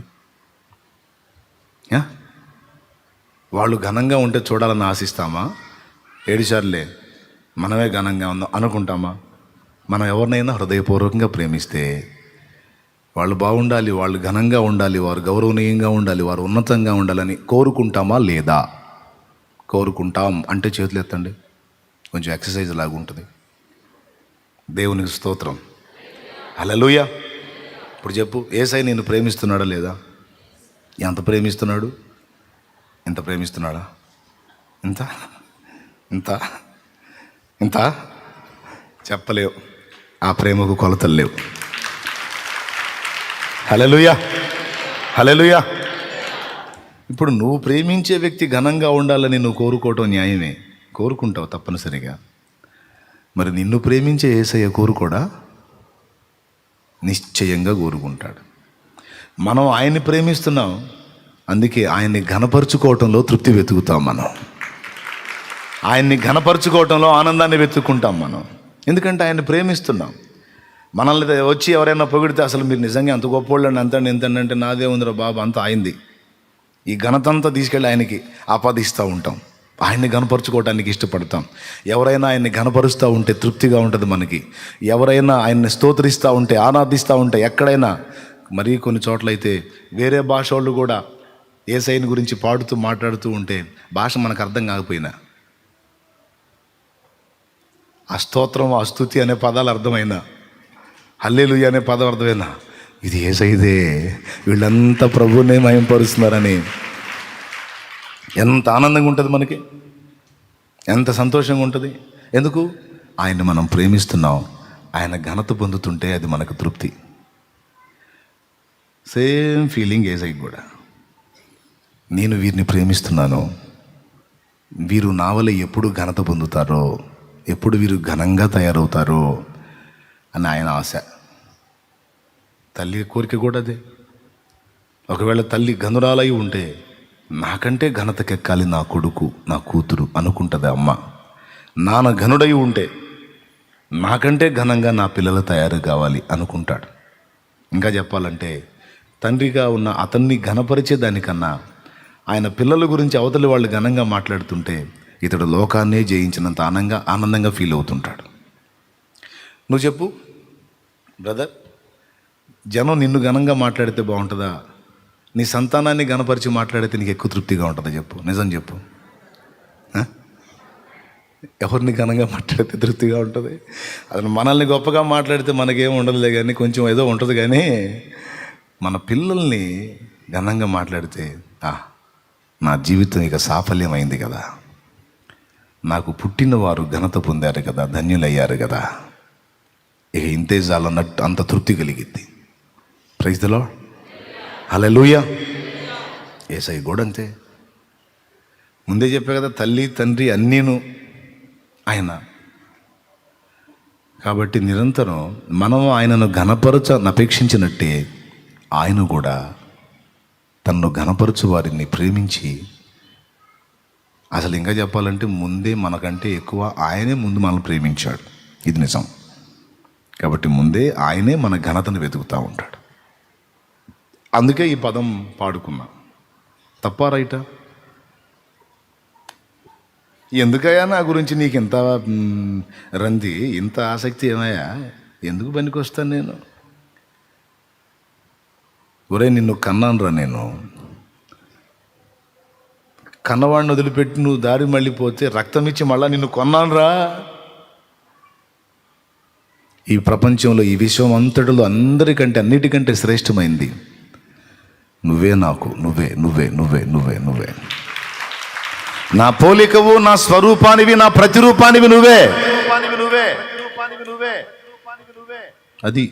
వాళ్ళు ఘనంగా ఉంటే చూడాలని ఆశిస్తామా? 7 సార్లే మనమే ఘనంగా ఉందాం అనుకుంటామా? మనం ఎవరినైనా హృదయపూర్వకంగా ప్రేమిస్తే వాళ్ళు బాగుండాలి, వాళ్ళు ఘనంగా ఉండాలి, వారు గౌరవనీయంగా ఉండాలి, వారు ఉన్నతంగా ఉండాలని కోరుకుంటామా లేదా? కోరుకుంటాం అంటే చేతులు ఎత్తండి. కొంచెం ఎక్సర్సైజ్ లాగా ఉంటుంది. దేవునికి స్తోత్రం, హల్లెలూయా. ఇప్పుడు చెప్పు, యేసయ్య నిన్ను ప్రేమిస్తున్నాడా లేదా? ఎంత ప్రేమిస్తున్నాడు? ఎంత ప్రేమిస్తున్నాడా? ఇంత ఇంత ఇంత చెప్పలేవు. ఆ ప్రేమకు కొలతలు లేవు. హల్లెలూయా, హల్లెలూయా. ఇప్పుడు నువ్వు ప్రేమించే వ్యక్తి ఘనంగా ఉండాలని నువ్వు కోరుకోవటం న్యాయమే, కోరుకుంటావు తప్పనిసరిగా. మరి నిన్ను ప్రేమించే యేసయ్య కోరుకోడా? నిశ్చయంగా కోరుకుంటాడు. మనం ఆయన్ని ప్రేమిస్తున్నాం, అందుకే ఆయన్ని ఘనపరుచుకోవటంలో తృప్తి వెతుకుతాం. మనం ఆయన్ని ఘనపరుచుకోవటంలో ఆనందాన్ని వెతుక్కుంటాం మనం, ఎందుకంటే ఆయన్ని ప్రేమిస్తున్నాం. మనల్ని వచ్చి ఎవరైనా పొగిడితే అసలు మీరు నిజంగా అంత గొప్పోళ్ళండి, అంతండి ఎంతండి, నాదే ఉందిరా బాబు, అంత ఆయనది. ఈ ఘనత అంతా తీసుకెళ్ళి ఆయనకి ఆపాదిస్తూ ఉంటాం. ఆయన్ని ఘనపరుచుకోవడానికి ఇష్టపడతాం. ఎవరైనా ఆయన్ని ఘనపరుస్తూ ఉంటే తృప్తిగా ఉంటుంది మనకి. ఎవరైనా ఆయన్ని స్తోత్రిస్తూ ఉంటే, ఆరాధిస్తూ ఉంటే, ఎక్కడైనా మరీ కొన్ని చోట్లయితే వేరే భాష వాళ్ళు కూడా యేసయ్యని గురించి పాడుతూ మాట్లాడుతూ ఉంటే భాష మనకు అర్థం కాకపోయినా ఆ స్తోత్రం, ఆ స్తుతి అనే పదాలు అర్థమైనా, హల్లెలూయా అనే పదం అర్థమైనా, ఇది యేసయ్యదే, వీళ్ళంతా ప్రభువునే మహిమపరుస్తున్నారని ఎంత ఆనందంగా ఉంటుంది మనకి, ఎంత సంతోషంగా ఉంటుంది. ఎందుకు? ఆయన్ని మనం ప్రేమిస్తున్నాం, ఆయన ఘనత పొందుతుంటే అది మనకు తృప్తి. సేమ్ ఫీలింగ్ యేసయ్యకి కూడా. నేను వీరిని ప్రేమిస్తున్నాను, వీరు నా వల్ల ఎప్పుడు ఘనత పొందుతారో, ఎప్పుడు వీరు ఘనంగా తయారవుతారో అని ఆయన ఆశ. తల్లి కోరిక కూడా అదే. ఒకవేళ తల్లి ఘనురాలై ఉంటే నాకంటే ఘనతకెక్కాలి నా కొడుకు, నా కూతురు అనుకుంటుంది అమ్మ. నాన్న ఘనుడై ఉంటే నాకంటే ఘనంగా నా పిల్లలు తయారు కావాలి అనుకుంటాడు. ఇంకా చెప్పాలంటే తండ్రిగా ఉన్న అతన్ని ఘనపరిచే దానికన్నా ఆయన పిల్లల గురించి అవతలి వాళ్ళు ఘనంగా మాట్లాడుతుంటే ఇతడు లోకాన్నే జయించినంత ఆనందంగా ఫీల్ అవుతుంటాడు. నువ్వు చెప్పు బ్రదర్, జనం నిన్ను ఘనంగా మాట్లాడితే బాగుంటుందా, నీ సంతానాన్ని ఘనపరిచి మాట్లాడితే నీకు ఎక్కువ తృప్తిగా ఉంటుందా? చెప్పు, నిజం చెప్పు. ఎవరిని ఘనంగా మాట్లాడితే తృప్తిగా ఉంటుంది? అసలు మనల్ని గొప్పగా మాట్లాడితే మనకేం ఉండదులే, కానీ కొంచెం ఏదో ఉంటుంది. కానీ మన పిల్లల్ని ఘనంగా మాట్లాడితే నా జీవితం ఇక సాఫల్యమైంది కదా, నాకు పుట్టిన వారు ఘనత పొందారు కదా, ధన్యులయ్యారు కదా, ఇక ఇంతే చాలన్నట్టు అంత తృప్తి కలిగిద్ది. ప్రైజ్ ది లార్డ్, హల్లెలూయా. యేసయ్య కూడా అంతే. ముందే చెప్పా కదా, తల్లి తండ్రి అన్నీను ఆయన. కాబట్టి నిరంతరం మనం ఆయనను అపేక్షించినట్టే ఆయన కూడా తనను ఘనపరచు వారిని ప్రేమించి, అసలు ఇంకా చెప్పాలంటే ముందే మనకంటే ఎక్కువ ఆయనే ముందు మనల్ని ప్రేమించాడు. ఇది నిజం. కాబట్టి ముందే ఆయనే మన ఘనతను వెతుకుతూ ఉంటాడు. అందుకే ఈ పదం పాడుకున్నా. తప్పా రైటా? ఎందుకయ్యా నా గురించి నీకు ఇంత రంది, ఇంత ఆసక్తి ఏమయ్యా? ఎందుకు పనికొస్తాను నేను? ఒరే, నిన్ను కన్నానురా నేను. కన్నవాడిని వదిలిపెట్టి నువ్వు దారి మళ్ళీపోతే రక్తం ఇచ్చి మళ్ళా నిన్ను కొన్నానురా. ఈ ప్రపంచంలో, ఈ విశ్వం అంతటిలో అందరికంటే, అన్నిటికంటే శ్రేష్టమైంది నువ్వే. నాకు నువ్వే నువ్వే నువ్వే నువ్వే నువ్వే నా పోలికవు, నా స్వరూపానివి, నా ప్రతిరూపానివి నువ్వే. అది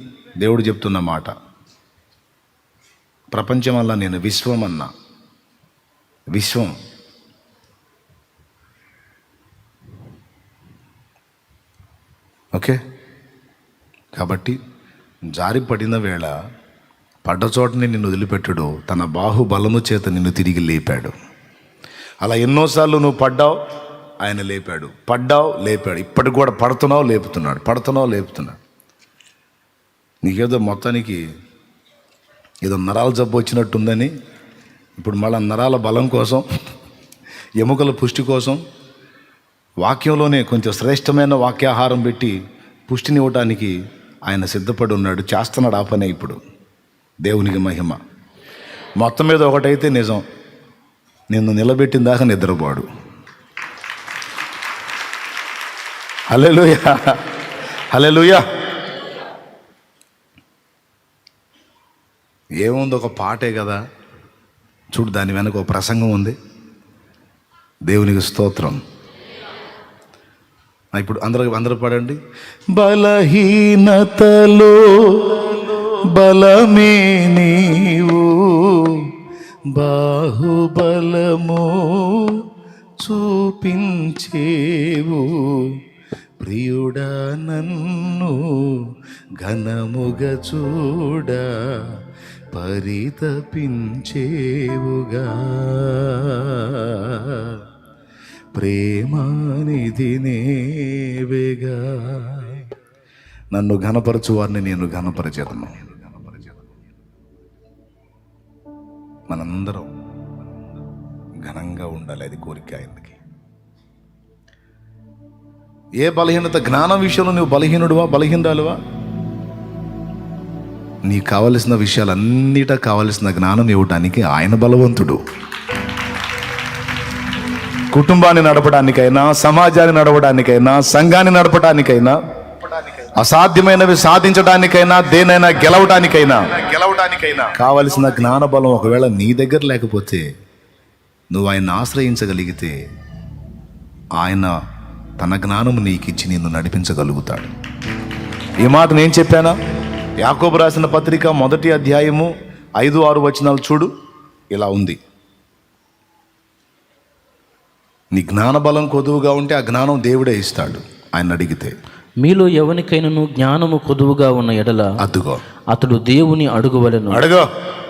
దేవుడు చెప్తున్న మాట. ప్రపంచం వల్ల నేను విశ్వం అన్నా. విశ్వం. ఓకే. కాబట్టి జారి పడిన వేళ, పడ్డ చోటని నిన్ను వదిలిపెట్టడు, తన బాహుబలము చేత నిన్ను తిరిగి లేపాడు. అలా ఎన్నోసార్లు నువ్వు పడ్డావు, ఆయన లేపాడు. పడ్డావు, లేపాడు. ఇప్పటికి కూడా పడుతున్నావు, లేపుతున్నాడు. పడుతున్నావు, లేపుతున్నాడు. నీకేదో మొత్తానికి ఏదో నరాల జబ్బు వచ్చినట్టుందని ఇప్పుడు మళ్ళీ నరాల బలం కోసం, ఎముకల పుష్టి కోసం వాక్యంలోనే కొంచెం శ్రేష్టమైన వాక్యాహారం పెట్టి పుష్టినివ్వటానికి ఆయన సిద్ధపడి ఉన్నాడు. చేస్తున్నాడు ఆ పనే ఇప్పుడు. దేవునికి మహిమ. మొత్తం మీద ఒకటైతే నిజం, నిన్ను నిలబెట్టిన దాకా నిద్రపోడు. హల్లెలూయా, హల్లెలూయా. ఏముంది, ఒక పాటే కదా. చూడు, దాని వెనక ఒక ప్రసంగం ఉంది. దేవునికి స్తోత్రం. ఇప్పుడు అందరూ పాడండి. బలహీనతలో బలమే నీవు, బాహుబలము చూపించేవు, ప్రియుడా నన్ను ఘనముగా చూడ పరితపించేవుగా, ప్రేమానిధి నేవేగా. నన్ను ఘనపరచు వారిని నేను ఘనపరచెదను. మనందరం ఘనంగా ఉండాలి. అది కోరిక ఆయనకి. ఏ బలహీనత, జ్ఞానం విషయంలో నువ్వు బలహీనుడువా, బలహీనురాలువా? నీకు కావలసిన విషయాలన్నిటా కావలసిన జ్ఞానం ఇవ్వటానికి ఆయన బలవంతుడు. కుటుంబాన్ని నడపడానికైనా, సమాజాన్ని నడపడానికైనా, సంఘాన్ని నడపడానికైనా, అసాధ్యమైనవి సాధించడానికైనా, దేనైనా గెలవడానికైనా కావలసిన జ్ఞాన బలం ఒకవేళ నీ దగ్గర లేకపోతే, నువ్వు ఆయన్ని ఆశ్రయించగలిగితే, ఆయన తన జ్ఞానము నీకిచ్చి నిన్ను నడిపించగలుగుతాడు. ఈ మాట నేను చెప్పానా? యాకోబు రాసిన పత్రిక 1వ అధ్యాయము 5-6 వచనాలు చూడు. ఇలా ఉంది. నీ జ్ఞాన బలం కొదువుగా ఉంటే ఆ జ్ఞానం దేవుడే ఇస్తాడు ఆయన అడిగితే. మీలో ఎవరికైనాను జ్ఞానము కొదువుగా ఉన్న ఎడల అదుగో అతడు దేవుని అడుగువలెను, అడుగో,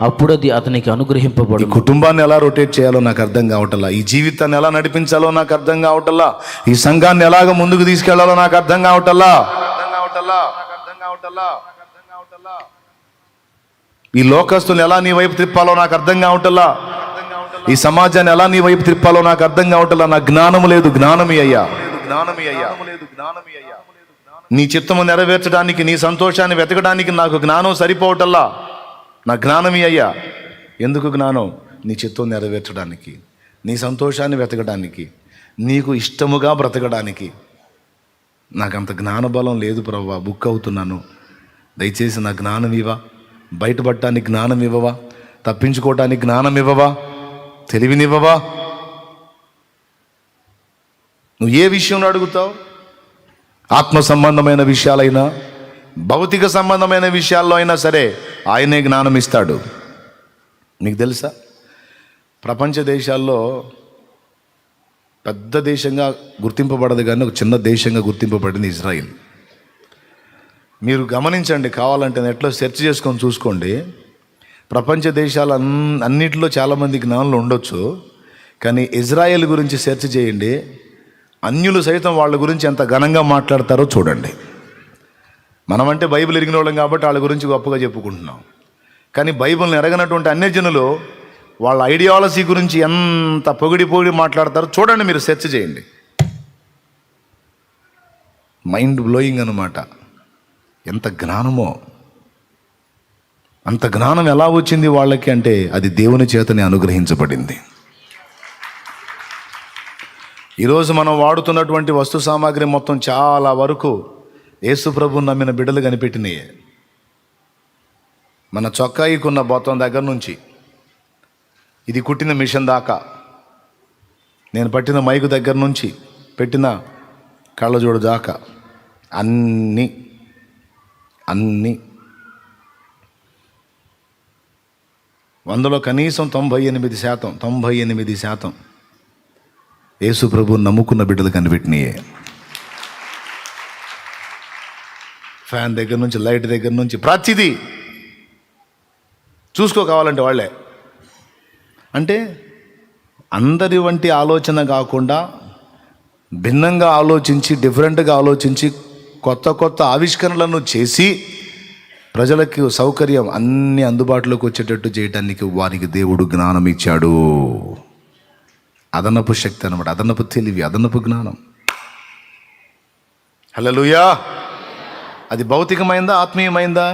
అప్పుడు అది అతనికి అనుగ్రహింపబడు. ఈ కుటుంబాన్ని ఎలా రొటేట్ చేయాలో నాకు అర్థం కావటల్లా. ఈ జీవితాన్ని ఎలా నడిపించాలో నాకు అర్థం కావటల్లా. ఈ సంఘాన్ని ఎలాగ ముందుకు తీసుకెళ్లాలో నాకు అర్థం కావటల్లా. ఈ లోకస్తుని ఎలా నీ వైపు తిప్పాలో నాకు అర్థం కావటల్లా. ఈ సమాజాన్ని ఎలా నీ వైపు తిప్పాలో నాకు అర్థం కావటల్లా. నా జ్ఞానము లేదు, జ్ఞానమి అయ్యా. నీ చిత్తము నెరవేర్చడానికి, నీ సంతోషాన్ని వెతకడానికి నాకు జ్ఞానం సరిపోవటల్లా. నా జ్ఞానమి అయ్యా. ఎందుకు జ్ఞానం? నీ చిత్తం నెరవేర్చడానికి, నీ సంతోషాన్ని వెతకడానికి, నీకు ఇష్టముగా బ్రతకడానికి. నాకంత జ్ఞానబలం లేదు ప్రభువా, బుక్ అవుతున్నాను. దయచేసి నా జ్ఞానం ఇవ్వా. బయటపడటానికి జ్ఞానం ఇవ్వవా? తప్పించుకోవటానికి జ్ఞానం ఇవ్వవా? తెలివినివ్వవా? నువ్వు ఏ విషయంలో అడుగుతావు? ఆత్మ సంబంధమైన విషయాలైనా, భౌతిక సంబంధమైన విషయాల్లో అయినా సరే ఆయనే జ్ఞానం ఇస్తాడు. నీకు తెలుసా, ప్రపంచ దేశాల్లో పెద్ద దేశంగా గుర్తింపబడదు, కానీ ఒక చిన్న దేశంగా గుర్తింపబడింది ఇజ్రాయిల్. మీరు గమనించండి, కావాలంటే నెట్లో సెర్చ్ చేసుకొని చూసుకోండి. ప్రపంచ దేశాలు అన్నిటిలో చాలామంది జ్ఞానులు ఉండొచ్చు, కానీ ఇజ్రాయెల్ గురించి సెర్చ్ చేయండి. అన్యులు సైతం వాళ్ళ గురించి ఎంత ఘనంగా మాట్లాడతారో చూడండి. మనమంటే బైబిల్ ఎరిగిన వాళ్ళం కాబట్టి వాళ్ళ గురించి గొప్పగా చెప్పుకుంటున్నాం, కానీ బైబిల్ని ఎరగనటువంటి అన్యజనులు వాళ్ళ ఐడియాలజీ గురించి ఎంత పొగిడి మాట్లాడతారో చూడండి, మీరు సెర్చ్ చేయండి. మైండ్ బ్లోయింగ్ అన్నమాట. ఎంత జ్ఞానమో! అంత జ్ఞానం ఎలా వచ్చింది వాళ్ళకి అంటే అది దేవుని చేతనే అనుగ్రహించబడింది. ఈరోజు మనం వాడుతున్నటువంటి వస్తు సామాగ్రి మొత్తం చాలా వరకు యేసు ప్రభువుని నమ్మిన బిడ్డలు కనిపెట్టినాయే. మన చొక్కాయికున్న బొత్తం దగ్గర నుంచి ఇది కుట్టిన మిషన్ దాకా, నేను పట్టిన మైకు దగ్గర నుంచి పెట్టిన కళ్ళజోడు దాకా అన్నీ వందలో కనీసం 98% యేసు ప్రభువుని నమ్ముకున్న బిడ్డలు కనిపెట్టినాయే. ఫ్యాన్ దగ్గర నుంచి, లైట్ దగ్గర నుంచి ప్రతిదీ చూసుకోవాలంటే వాళ్ళే. అంటే అందరి వంటి ఆలోచన కాకుండా భిన్నంగా ఆలోచించి, డిఫరెంట్గా ఆలోచించి, కొత్త ఆవిష్కరణలను చేసి ప్రజలకు సౌకర్యం అన్ని అందుబాటులోకి వచ్చేటట్టు చేయడానికి వారికి దేవుడు జ్ఞానం ఇచ్చాడు. అదనపు శక్తి అన్నమాట, అదనపు తెలివి, అదనపు జ్ఞానం. హల్లెలూయా! అది భౌతికమైందా, ఆత్మీయమైందా?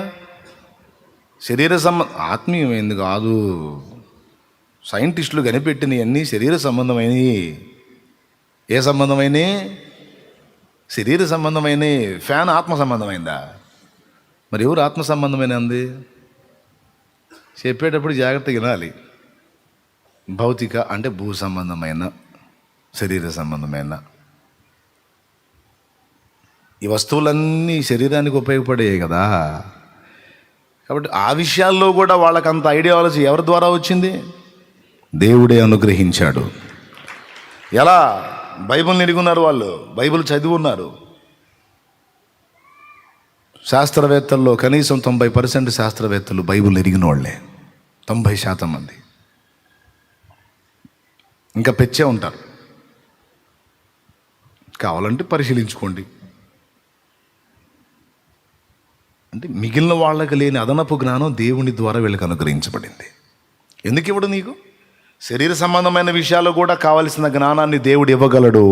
ఆత్మీయమైంది కాదు. సైంటిస్టులు కనిపెట్టినవి అన్నీ శరీర సంబంధమైనవి. ఏ సంబంధమైనవి? శరీర సంబంధమైనవి. ఫ్యాన్ ఆత్మ సంబంధమైందా? మరి ఎవరు ఆత్మ సంబంధమైన అంది? చెప్పేటప్పుడు జాగ్రత్తగా వినాలి. భౌతిక అంటే భూ సంబంధమైన, శరీర సంబంధమైన ఈ వస్తువులన్నీ శరీరానికి ఉపయోగపడేవి కదా. కాబట్టి ఆ విషయాల్లో కూడా వాళ్ళకంత ఐడియాలజీ ఎవరి ద్వారా వచ్చింది? దేవుడే అనుగ్రహించాడు. ఎలా? బైబిల్ని ఎరిగి ఉన్నారు వాళ్ళు, బైబిల్ చదివి ఉన్నారు. శాస్త్రవేత్తల్లో కనీసం 90% శాస్త్రవేత్తలు బైబిల్ ఎరిగిన వాళ్ళే, 90% మంది. ఇంకా పెచ్చే ఉంటారు. కావాలంటే పరిశీలించుకోండి. అంటే మిగిలిన వాళ్ళకి లేని అదనపు జ్ఞానం దేవుని ద్వారా వీళ్ళకి అనుగ్రహించబడింది. ఎందుకు ఇవ్వడు నీకు? శరీర సంబంధమైన విషయాలు కూడా కావలసిన జ్ఞానాన్ని దేవుడు ఇవ్వగలడు.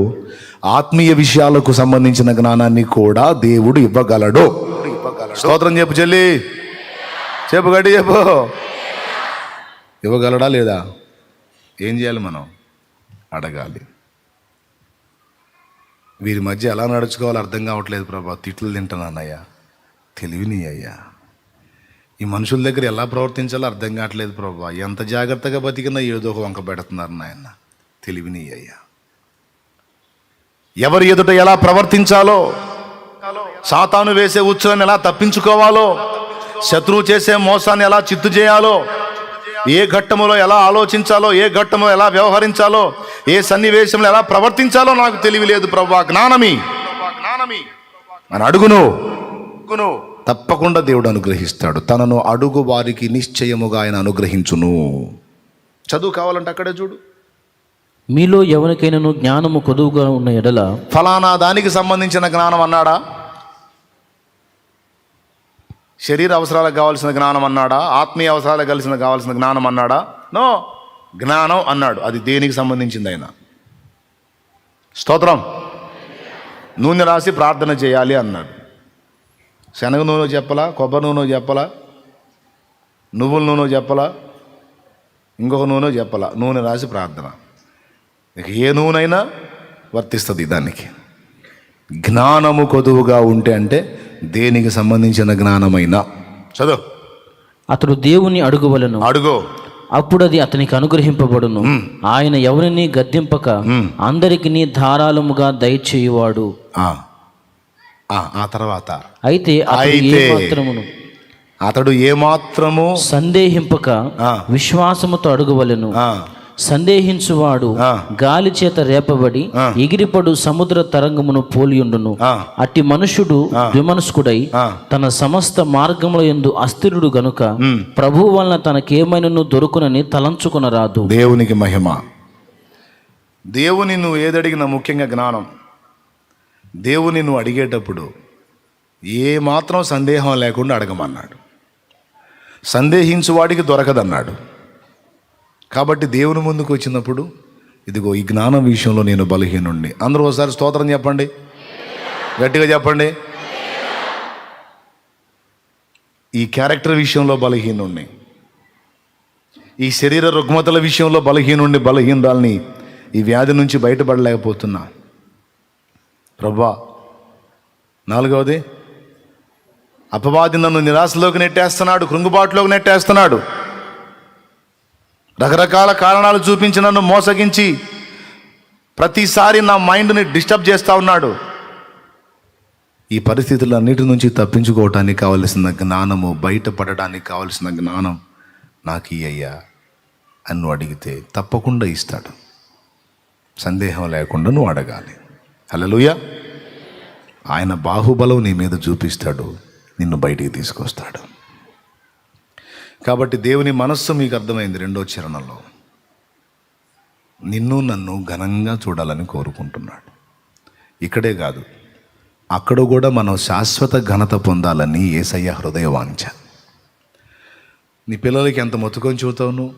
ఆత్మీయ విషయాలకు సంబంధించిన జ్ఞానాన్ని కూడా దేవుడు ఇవ్వగలడు. స్తోత్రం చెప్పు చెల్లి, చెప్పు గడ్డి చెప్పు. ఇవ్వగలడా లేదా? ఏం చేయాలి? మనం అడగాలి. వీరి మధ్య ఎలా నడుచుకోవాలో అర్థం కావట్లేదు ప్రభా. తిట్లు తింటున్నానయ్యా, తెలివిని అయ్యా. ఈ మనుషుల దగ్గర ఎలా ప్రవర్తించాలో అర్థం కావట్లేదు ప్రభా. ఎంత జాగ్రత్తగా బతికినా ఏదో ఒక వంక పెడుతున్నారు నాయన, తెలివిని అయ్యా. ఎవరి ఎదుట ఎలా ప్రవర్తించాలో, సాతాను వేసే ఉచ్చులను ఎలా తప్పించుకోవాలో, శత్రువు చేసే మోసాన్ని ఎలా చిత్తు చేయాలో, ఏ ఘట్టములో ఎలా ఆలోచించాలో, ఏ ఘట్టములో ఎలా వ్యవహరించాలో, ఏ సన్నివేశంలో ఎలా ప్రవర్తించాలో నాకు తెలివి లేదు ప్రభా. జ్ఞానమి అని అడుగును, తప్పకుండా దేవుడు అనుగ్రహిస్తాడు. తనను అడుగు వారికి నిశ్చయముగా ఆయన అనుగ్రహించును. చదువు కావాలంటే అక్కడే చూడు. మీలో ఎవరికైనాను జ్ఞానము కొదువుగా ఉన్న ఎడల, ఫలానా దానికి సంబంధించిన జ్ఞానం అన్నాడా? శరీర అవసరాలకు కావాల్సిన జ్ఞానం అన్నాడా? ఆత్మీయ అవసరాలకు కావాల్సిన జ్ఞానం అన్నాడా? నో, జ్ఞానం అన్నాడు. అది దేనికి సంబంధించింది ఆయన? స్తోత్రం. నూనె రాసి ప్రార్థన చేయాలి అన్నాడు. శనగ నూనె చెప్పలా, కొబ్బరి నూనె చెప్పలా, నువ్వుల నూనె చెప్పలా, ఇంకొక నూనె చెప్పలా. నూనె రాసి ప్రార్థన. ఇక ఏ నూనెైనా వర్తిస్తుంది దానికి. జ్ఞానము కొదువుగా ఉంటే అంటే దేనికి సంబంధించిన జ్ఞానమైనా చదువు. అతడు దేవుని అడుగువలను, అడుగు, అప్పుడు అది అతనికి అనుగ్రహింపబడును. ఆయన ఎవరిని గద్దింపక అందరికి ధారాళముగా దయచేయువాడు. ఆ తర్వాత అయితే అతడు ఏమాత్రము సందేహింపక విశ్వాసముతో అడుగువలెను. సందేహించువాడు ఆ. గాలి చేత రేపబడి ఆ. ఎగిరిపడు సముద్ర తరంగమును పోలియుండును. ఆ. అట్టి మనుషుడు విమనస్కుడై ఆ. తన సమస్త మార్గముల యందు అస్థిరుడు గనుక ప్రభువు వలన తనకేమైనను దొరుకునని తలంచుకొనరాదు. దేవునికి మహిమ. దేవుని నువ్వు ఏదడిగినా, ముఖ్యంగా జ్ఞానం, దేవుని నువ్వు అడిగేటప్పుడు ఏ మాత్రం సందేహం లేకుండా అడగమన్నాడు. సందేహించువాడికి దొరకదన్నాడు. కాబట్టి దేవుని ముందుకు వచ్చినప్పుడు, ఇదిగో ఈ జ్ఞానం విషయంలో నేను బలహీనుండి. అందరూ ఒకసారి స్తోత్రం చెప్పండి, గట్టిగా చెప్పండి. ఈ క్యారెక్టర్ విషయంలో బలహీనుండి, ఈ శరీర రుగ్మతల విషయంలో బలహీనురాల్ని, ఈ వ్యాధి నుంచి బయటపడలేకపోతున్నా ప్రభువా. 4వది, అపవాది నన్ను నిరాశలోకి నెట్టేస్తున్నాడు, కృంగుబాటులోకి నెట్టేస్తున్నాడు. రకరకాల కారణాలు చూపించి నన్ను మోసగించి ప్రతిసారి నా మైండ్ని డిస్టర్బ్ చేస్తూ ఉన్నాడు. ఈ పరిస్థితులన్నిటి నుంచి తప్పించుకోవటానికి కావలసిన జ్ఞానము, బయటపడడానికి కావలసిన జ్ఞానం నాకు ఇయ్యయ్యా అని నువ్వు అడిగితే తప్పకుండా ఇస్తాడు. సందేహం లేకుండా నువ్వు అడగాలి. హల్లెలూయా. ఆయన బాహుబలం నీ మీద చూపిస్తాడు, నిన్ను బయటికి తీసుకొస్తాడు. కాబట్టి దేవుని మనస్సు మీకు అర్థమైంది. 2వ చరణంలో నిన్ను నన్ను ఘనంగా చూడాలని కోరుకుంటున్నాడు. ఇక్కడే కాదు, అక్కడ కూడా మనం శాశ్వత ఘనత పొందాలని యేసయ్య హృదయ వాంఛ. నీ పిల్లలకి ఎంత మొత్తుకొని చూతావు నువ్వు,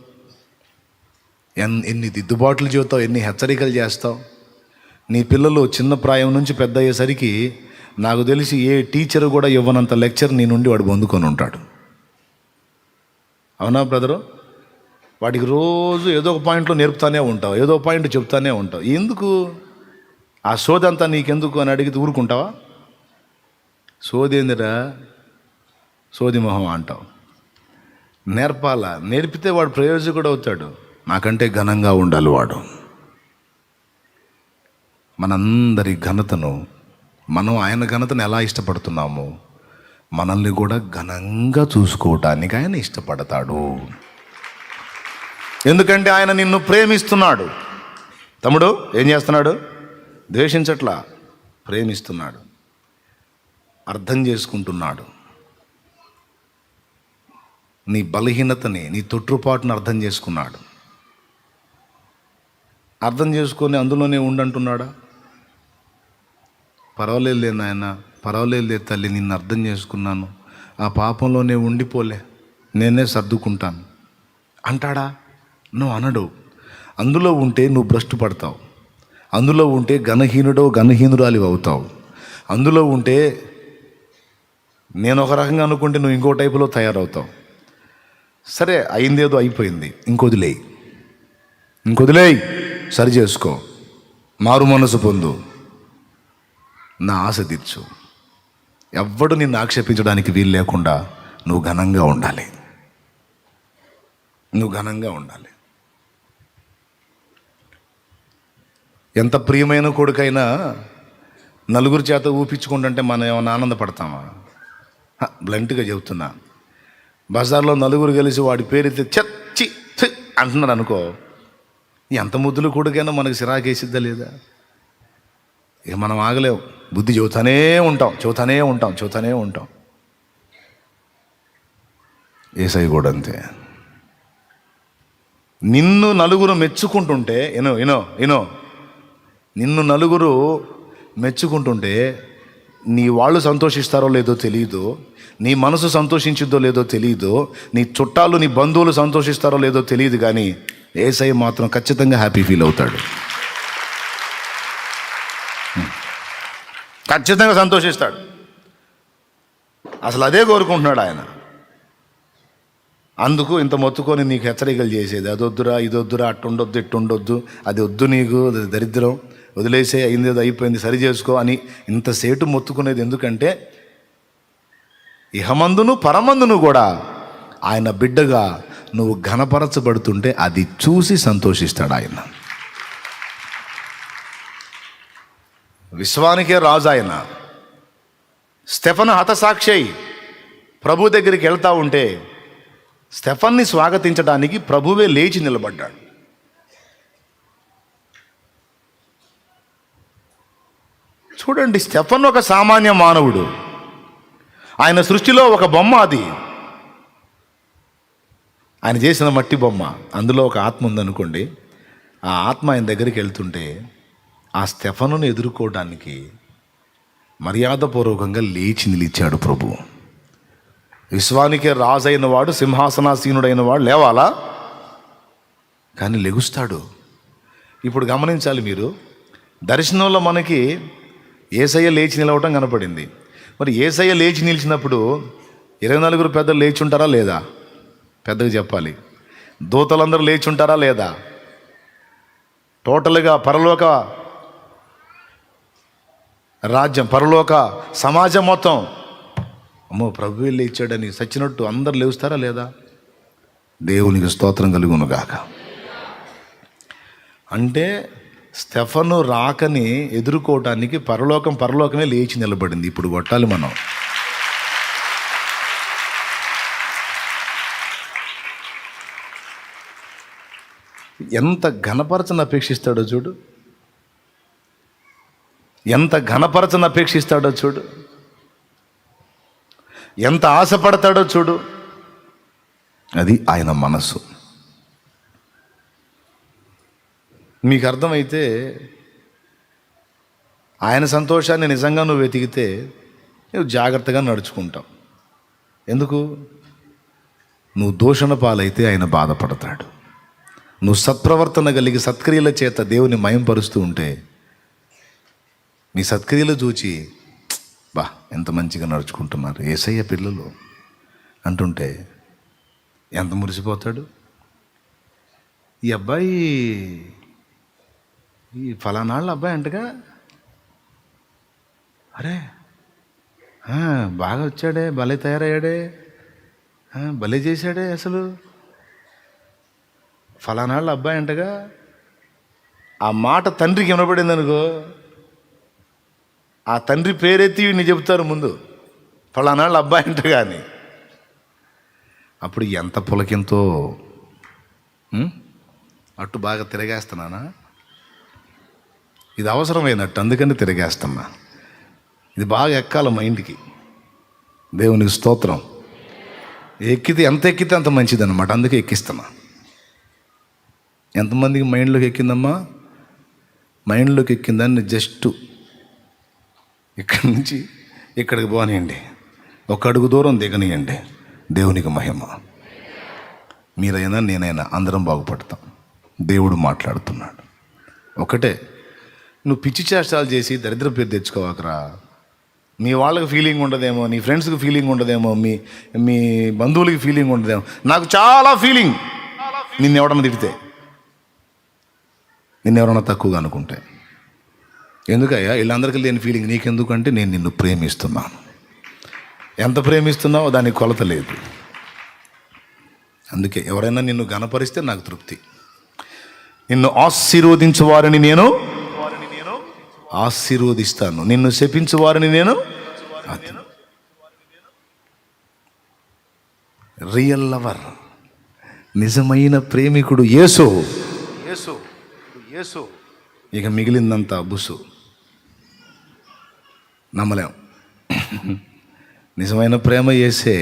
ఎన్ని దిద్దుబాట్లు చూతావు, ఎన్ని హెచ్చరికలు చేస్తావు. నీ పిల్లలు చిన్న ప్రాయం నుంచి పెద్ద అయ్యేసరికి నాకు తెలిసి ఏ టీచర్ కూడా ఇవ్వనంత లెక్చర్ నీ నుండి వాడు పొందుకొని ఉంటాడు. అవునా బ్రదరు? వాడికి రోజు ఏదో ఒక పాయింట్లో నేర్పుతానే ఉంటావు, ఏదో ఒక పాయింట్ చెప్తానే ఉంటావు. ఎందుకు ఆ సోది అంతా నీకెందుకు అని అడిగితే ఊరుకుంటావా? సోది ఏందిరా, సోది మొహం అంటావు. నేర్పాలా, నేర్పితే వాడు ప్రయోజకుడు అవుతాడు. నాకంటే ఘనంగా ఉండాలి వాడు. మనందరి ఘనతను, మనం ఆయన ఘనతను ఎలా ఇష్టపడుతున్నామో మనల్ని కూడా ఘనంగా చూసుకోవటానికి ఆయన ఇష్టపడతాడు. ఎందుకంటే ఆయన నిన్ను ప్రేమిస్తున్నాడు. తమ్ముడు ఏం చేస్తున్నాడు? ద్వేషించట్లా, ప్రేమిస్తున్నాడు, అర్థం చేసుకుంటున్నాడు. నీ బలహీనతని, నీ తొట్టుపాటును అర్థం చేసుకున్నాడు. అర్థం చేసుకొని అందులోనే ఉండంటున్నాడా? పర్వాలేదు నాయన, పర్వాలేదు తల్లి, నిన్ను అర్థం చేసుకున్నాను, ఆ పాపంలోనే ఉండిపోలే, నేనే సర్దుకుంటాను అంటాడా? నువ్వు అనడు. అందులో ఉంటే నువ్వు భ్రష్టు పడతావు, అందులో ఉంటే ఘనహీనురాలి అవుతావు, అందులో ఉంటే నేను ఒక రకంగా అనుకుంటే నువ్వు ఇంకో టైపులో తయారవుతావు. సరే, అయిందేదో అయిపోయింది, ఇంకొదిలేయి, సరి చేసుకో, మారు మనసు పొందు, నా ఆశ తీర్చు. ఎవ్వడు నిన్ను ఆక్షేపించడానికి వీలు లేకుండా నువ్వు ఘనంగా ఉండాలి. ఎంత ప్రియమైన కొడుకైనా నలుగురు చేత ఊపించుకుంటుంటే మనం ఏమైనా ఆనందపడతామా? బ్లంట్గా చెబుతున్నా. బజార్లో నలుగురు కలిసి వాడి పేరైతే చచ్చి అంటున్నారు అనుకో, ఎంత ముద్దులు కొడుకైనా మనకు సిరాకేసిద్దా లేదా? ఇక మనం ఆగలేవు, బుద్ధి చెబుతానే ఉంటాం. యేసయ్య కూడా అంతే. నిన్ను నలుగురు మెచ్చుకుంటుంటే, నిన్ను నలుగురు మెచ్చుకుంటుంటే నీ వాళ్ళు సంతోషిస్తారో లేదో తెలియదు, నీ మనసు సంతోషించిద్దో లేదో తెలియదు, నీ చుట్టాలు, నీ బంధువులు సంతోషిస్తారో లేదో తెలియదు, కానీ యేసయ్య మాత్రం ఖచ్చితంగా హ్యాపీ ఫీల్ అవుతాడు, ఖచ్చితంగా సంతోషిస్తాడు. అసలు అదే కోరుకుంటున్నాడు ఆయన. అందుకు ఇంత మొత్తుకొని నీకు హెచ్చరికలు చేసేది, అదొద్దురా, ఇదొద్దురా, అట్టుండొద్దు, ఇట్టుండొద్దు, అది వద్దు, నీకు అది దరిద్రం, వదిలేసే, అయిందేదో అయిపోయింది, సరి చేసుకో అని ఇంతసేటు మొత్తుకునేది ఎందుకంటే ఇహమందును పరమందును కూడా ఆయన బిడ్డగా నువ్వు ఘనపరచబడుతుంటే అది చూసి సంతోషిస్తాడు ఆయన. విశ్వానికే రాజు ఆయన. స్టెఫను హతసాక్షి ప్రభు దగ్గరికి వెళ్తా ఉంటే స్టెఫన్ని స్వాగతించడానికి ప్రభువే లేచి నిలబడ్డాడు. చూడండి, స్టెఫన్ ఒక సామాన్య మానవుడు. ఆయన సృష్టిలో ఒక బొమ్మ అది. ఆయన చేసిన మట్టి బొమ్మ. అందులో ఒక ఆత్మ ఉందనుకోండి. ఆ ఆత్మ ఆయన దగ్గరికి వెళ్తుంటే ఆ స్టెఫనును ఎదుర్కోవడానికి మర్యాదపూర్వకంగా లేచి నిలిచాడు ప్రభు. విశ్వానికే రాజైన వాడు, సింహాసనాసీనుడైన వాడు లేవాలా? కానీ లెగుస్తాడు. ఇప్పుడు గమనించాలి మీరు, దర్శనంలో మనకి యేసయ్య లేచి నిలవటం కనపడింది. మరి యేసయ్య లేచి నిలిచినప్పుడు 24 పెద్దలు లేచి ఉంటారా లేదా? పెద్దగా చెప్పాలి. దూతలందరూ లేచి ఉంటారా లేదా? టోటల్గా పరలోక రాజ్యం, పరలోక సమాజం మొత్తం అమ్మో ప్రభువే లేచాడని సచ్చినట్టు అందరు లేస్తారా లేదా? దేవునికి స్తోత్రం కలుగునుగాక. అంటే స్టెఫను రాకని ఎదుర్కోవటానికి పరలోకమే లేచి నిలబడింది. ఇప్పుడు కొట్టాలి మనం. ఎంత ఘనపరచని అపేక్షిస్తాడో చూడు, ఎంత ఘనపరచని అపేక్షిస్తాడో చూడు, ఎంత ఆశపడతాడో చూడు. అది ఆయన మనసు. మీకు అర్థమైతే ఆయన సంతోషాన్ని నిజంగా నువ్వు వెతికితే నువ్వు జాగ్రత్తగా నడుచుకుంటావు. ఎందుకు? నువ్వు దూషణ పాలైతే ఆయన బాధపడతాడు. నువ్వు సత్ప్రవర్తన కలిగి సత్క్రియల చేత దేవుని మయంపరుస్తూ ఉంటే నీ సత్క్రియలు చూచి బా ఎంత మంచిగా నడుచుకుంటున్నారు యేసయ్య పిల్లలు అంటుంటే ఎంత మురిసిపోతాడు. ఈ అబ్బాయి ఈ ఫలానాళ్ళ అబ్బాయి అంటగా, అరే బాగా వచ్చాడే, భలే తయారయ్యాడే, భలే చేశాడే, అసలు ఫలానాళ్ళ అబ్బాయి అంటగా. ఆ మాట తండ్రికి వినపడింది అనుకో, ఆ తండ్రి పేరెత్తి వీడిని చెబుతారు ముందు, ఫలానాళ్ళ అబ్బాయి అంటగా అని. అప్పుడు ఎంత పులకింతో. అటు బాగా తిరగేస్తున్నానా? ఇది అవసరమైనట్టు, అందుకని తిరగేస్తున్నా. ఇది బాగా ఎక్కాలి మైండ్కి. దేవునికి స్తోత్రం. ఎంత ఎక్కితే అంత మంచిది అన్నమాట. అందుకే ఎక్కిస్తున్నా. ఎంతమందికి మైండ్లోకి ఎక్కిందమ్మా? మైండ్లోకి ఎక్కిందాన్ని జస్ట్ ఇక్కడి నుంచి ఇక్కడికి పోనీయండి, ఒక అడుగు దూరం దిగనీయండి. దేవునికి మహిమ. మీరైనా నేనైనా అందరం బాగుపడతాం. దేవుడు మాట్లాడుతున్నాడు. ఒకటే, నువ్వు పిచ్చి చేష్టాలు చేసి దరిద్ర పేరు తెచ్చుకోవాకరా. మీ వాళ్ళకి ఫీలింగ్ ఉండదేమో, నీ ఫ్రెండ్స్కి ఫీలింగ్ ఉండదేమో, మీ బంధువులకి ఫీలింగ్ ఉండదేమో. నాకు చాలా ఫీలింగ్ నిన్ను ఎవడన్నా తిడితే, నిన్నెవరన్నా తక్కువగా అనుకుంటే. ఎందుకయ్యా వీళ్ళందరికీ లేని ఫీలింగ్ నీకెందుకంటే నేను నిన్ను ప్రేమిస్తున్నాను. ఎంత ప్రేమిస్తున్నావో దానికి కొలత లేదు. అందుకే ఎవరైనా నిన్ను గణపరిస్తే నాకు తృప్తి. నిన్ను ఆశీర్వదించు వారిని నేను ఆశీర్వదిస్తాను, నిన్ను శపించు వారిని నేను. రియల్ లవర్, నిజమైన ప్రేమికుడు యేసు. ఇక మిగిలిందంతా బుసు, నమ్మలేం. నిజమైన ప్రేమ యేసే.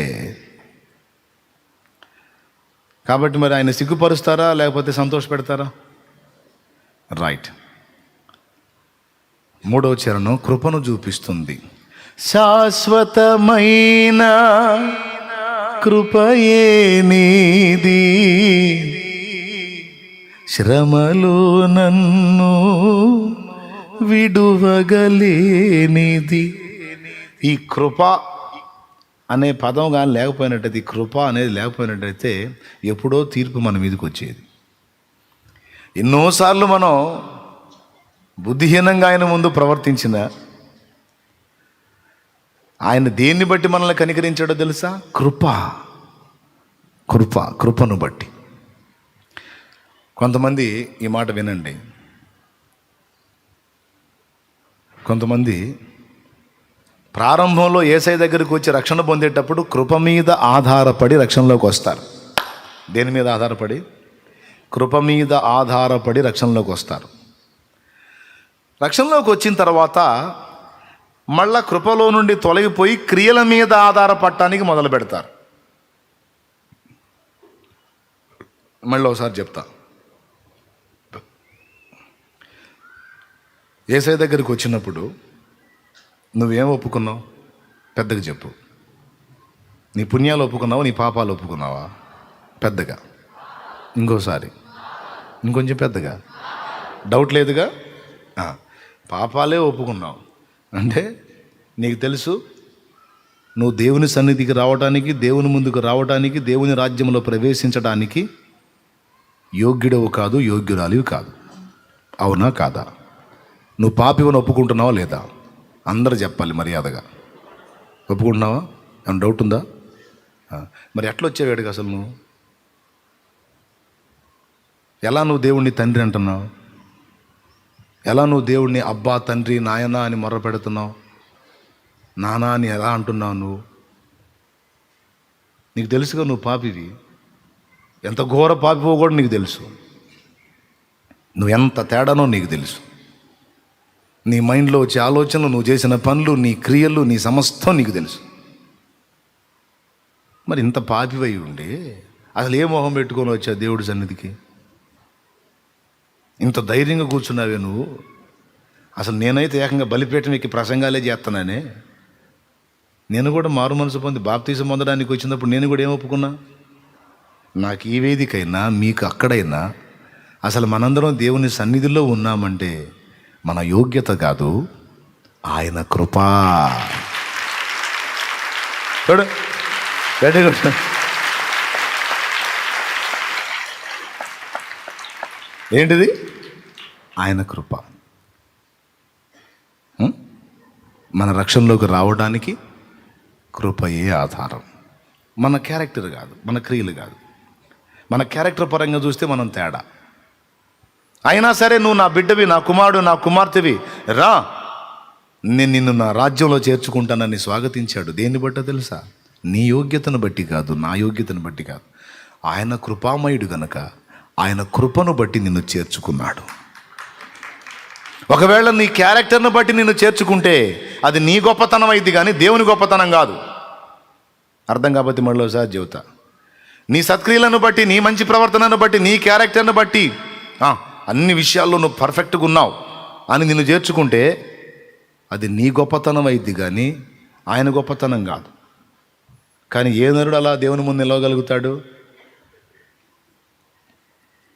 కాబట్టి మరి ఆయన సిగ్గుపరుస్తారా లేకపోతే సంతోష పెడతారా? రైట్. 3వ చరణం కృపను చూపిస్తుంది. శాశ్వతమైన కృపయే నీది, శ్రమలో నన్ను విడువగలేనిది. ఈ కృప అనే పదం కానీ లేకపోయినట్టయితే, ఈ కృప అనేది లేకపోయినట్టయితే ఎప్పుడో తీర్పు మన మీదకి వచ్చేది. ఎన్నోసార్లు మనం బుద్ధిహీనంగా ఆయన ముందు ప్రవర్తించిన ఆయన దేన్ని బట్టి మనల్ని కనికరించాడో తెలుసా? కృపను బట్టి. కొంతమంది ఈ మాట వినండి, కొంతమంది ప్రారంభంలో యేసయ్య దగ్గరికి వచ్చి రక్షణ పొందేటప్పుడు కృప మీద ఆధారపడి రక్షణలోకి వస్తారు. దేని మీద ఆధారపడి? కృప మీద ఆధారపడి రక్షణలోకి వస్తారు. రక్షణలోకి వచ్చిన తర్వాత మళ్ళా కృపలో నుండి తొలగిపోయి క్రియల మీద ఆధారపడటానికి మొదలు పెడతారు. మళ్ళీ ఒకసారి చెప్తా. యేసయ్య దగ్గరికి వచ్చినప్పుడు నువ్వేం ఒప్పుకున్నావు? పెద్దగా చెప్పు. నీ పుణ్యాలు ఒప్పుకున్నావా, నీ పాపాలు ఒప్పుకున్నావా? పెద్దగా. ఇంకోసారి ఇంకొంచెం పెద్దగా. డౌట్ లేదుగా? పాపాలే ఒప్పుకున్నావు అంటే నీకు తెలుసు నువ్వు దేవుని సన్నిధికి రావడానికి, దేవుని ముందుకు రావడానికి, దేవుని రాజ్యంలో ప్రవేశించడానికి యోగ్యుడవు కాదు, యోగ్యురాలివి కాదు. అవునా కాదా? నువ్వు పాపివని ఒప్పుకుంటున్నావా లేదా? అందరూ చెప్పాలి మర్యాదగా. ఒప్పుకుంటున్నావా? ఏమైనా డౌట్ ఉందా? మరి ఎట్లా వచ్చేవాడికి అసలు నువ్వు? ఎలా నువ్వు దేవుణ్ణి తండ్రి అంటున్నావు? ఎలా నువ్వు దేవుణ్ణి అబ్బా, తండ్రి, నాయనా అని మొర్ర పెడుతున్నావు? నానా అని ఎలా అంటున్నావు నువ్వు? నీకు తెలుసుగా నువ్వు పాపివి. ఎంత ఘోర పాపివో కూడా నీకు తెలుసు. నువ్వు ఎంత తేడానో నీకు తెలుసు. నీ మైండ్లో వచ్చే ఆలోచనలు, నువ్వు చేసిన పనులు, నీ క్రియలు, నీ సమస్తం నీకు తెలుసు. మరి ఇంత పాపివై ఉండి అసలు ఏ మొహం పెట్టుకొని వచ్చా దేవుడి సన్నిధికి? ఇంత ధైర్యంగా కూర్చున్నావే నువ్వు. అసలు నేనైతే ఏకంగా బలిపీఠం ఎక్కి ప్రసంగాలే చేస్తున్నానే. నేను కూడా మారు మనసు పొంది బాప్తీసం పొందడానికి వచ్చినప్పుడు నేను కూడా ఏం ఒప్పుకున్నా? నాకు ఈ వేదికైనా మీకు అక్కడైనా అసలు మనందరం దేవుని సన్నిధిలో ఉన్నామంటే మన యోగ్యత కాదు, ఆయన కృపా. చూడు, ఏంటిది? ఆయన కృప. మన రక్షణలోకి రావడానికి కృపయే ఆధారం. మన క్యారెక్టర్ కాదు, మన క్రియలు కాదు. మన క్యారెక్టర్ పరంగా చూస్తే మనం తేడా. అయినా సరే నువ్వు నా బిడ్డవి, నా కుమారుడు, నా కుమార్తెవి, రా, నేను నిన్ను నా రాజ్యంలో చేర్చుకుంటానని స్వాగతించాడు. దేన్ని బట్టో తెలుసా? నీ యోగ్యతను బట్టి కాదు, నా యోగ్యతను బట్టి కాదు. ఆయన కృపామయుడు గనక ఆయన కృపను బట్టి నిన్ను చేర్చుకున్నాడు. ఒకవేళ నీ క్యారెక్టర్ను బట్టి నిన్ను చేర్చుకుంటే అది నీ గొప్పతనం అయింది కానీ దేవుని గొప్పతనం కాదు. అర్థం కాబట్టి మళ్ళీసారి చెబుతా. నీ సత్క్రియలను బట్టి, నీ మంచి ప్రవర్తనను బట్టి, నీ క్యారెక్టర్ను బట్టి అన్ని విషయాల్లో నువ్వు పర్ఫెక్ట్గా ఉన్నావు అని నిన్ను చేర్చుకుంటే అది నీ గొప్పతనం అయింది కానీ ఆయన గొప్పతనం కాదు. కానీ ఏ నరుడు అలా దేవుని ముందు నిలవగలుగుతాడు?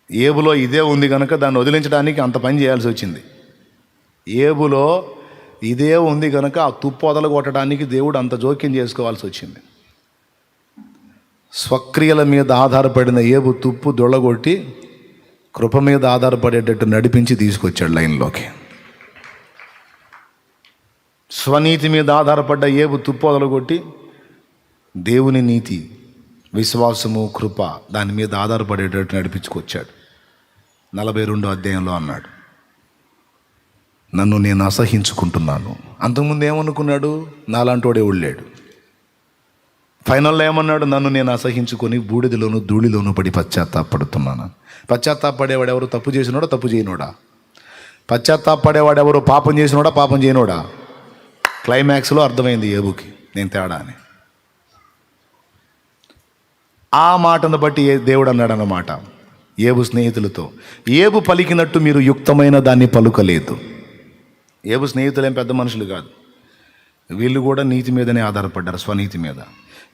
ఏబులో ఇదే ఉంది కనుక దాన్ని వదిలించడానికి అంత పని చేయాల్సి వచ్చింది. ఏబులో ఇదే ఉంది కనుక ఆ తుప్పు వదలు కొట్టడానికి దేవుడు అంత జోక్యం చేసుకోవాల్సి వచ్చింది. స్వక్రియల మీద ఆధారపడిన ఏబు తుప్పు దొళ్ళగొట్టి కృప మీద ఆధారపడేటట్టు నడిపించి తీసుకొచ్చాడు లైన్లోకి. స్వనీతి మీద ఆధారపడ్డ ఏబు తుప్పు వదలగొట్టి దేవుని నీతి, విశ్వాసము, కృప దాని మీద ఆధారపడేటట్టు నడిపించుకొచ్చాడు. 42వ అధ్యాయంలో అన్నాడు, నన్ను నేను అసహించుకుంటున్నాను. అంతకుముందు ఏమనుకున్నాడు? నాలాంటోడే ఉళ్ళాడు. ఫైనల్లో ఏమన్నాడు? నన్ను నేను అసహించుకొని బూడిదలోను ధూళిలోను పడి పశ్చాత్తాపడుతున్నాను. పశ్చాత్తాపడేవాడు ఎవరు? తప్పు చేసినోడా, తప్పు చేయనోడా? పశ్చాత్తాపడేవాడు ఎవరు? పాపం చేసినోడా, పాపం చేయనోడా? క్లైమాక్స్లో అర్థమైంది ఏబుకి నేను తేడా అని. ఆ మాటను బట్టి దేవుడు అన్నాడు అన్నమాట ఏబు స్నేహితులతో, ఏబు పలికినట్టు మీరు యుక్తమైన దాన్ని పలుకలేదు. ఏబు స్నేహితులు ఏం పెద్ద మనుషులు కాదు. వీళ్ళు కూడా నీతి మీదనే ఆధారపడ్డారు, స్వనీతి మీద.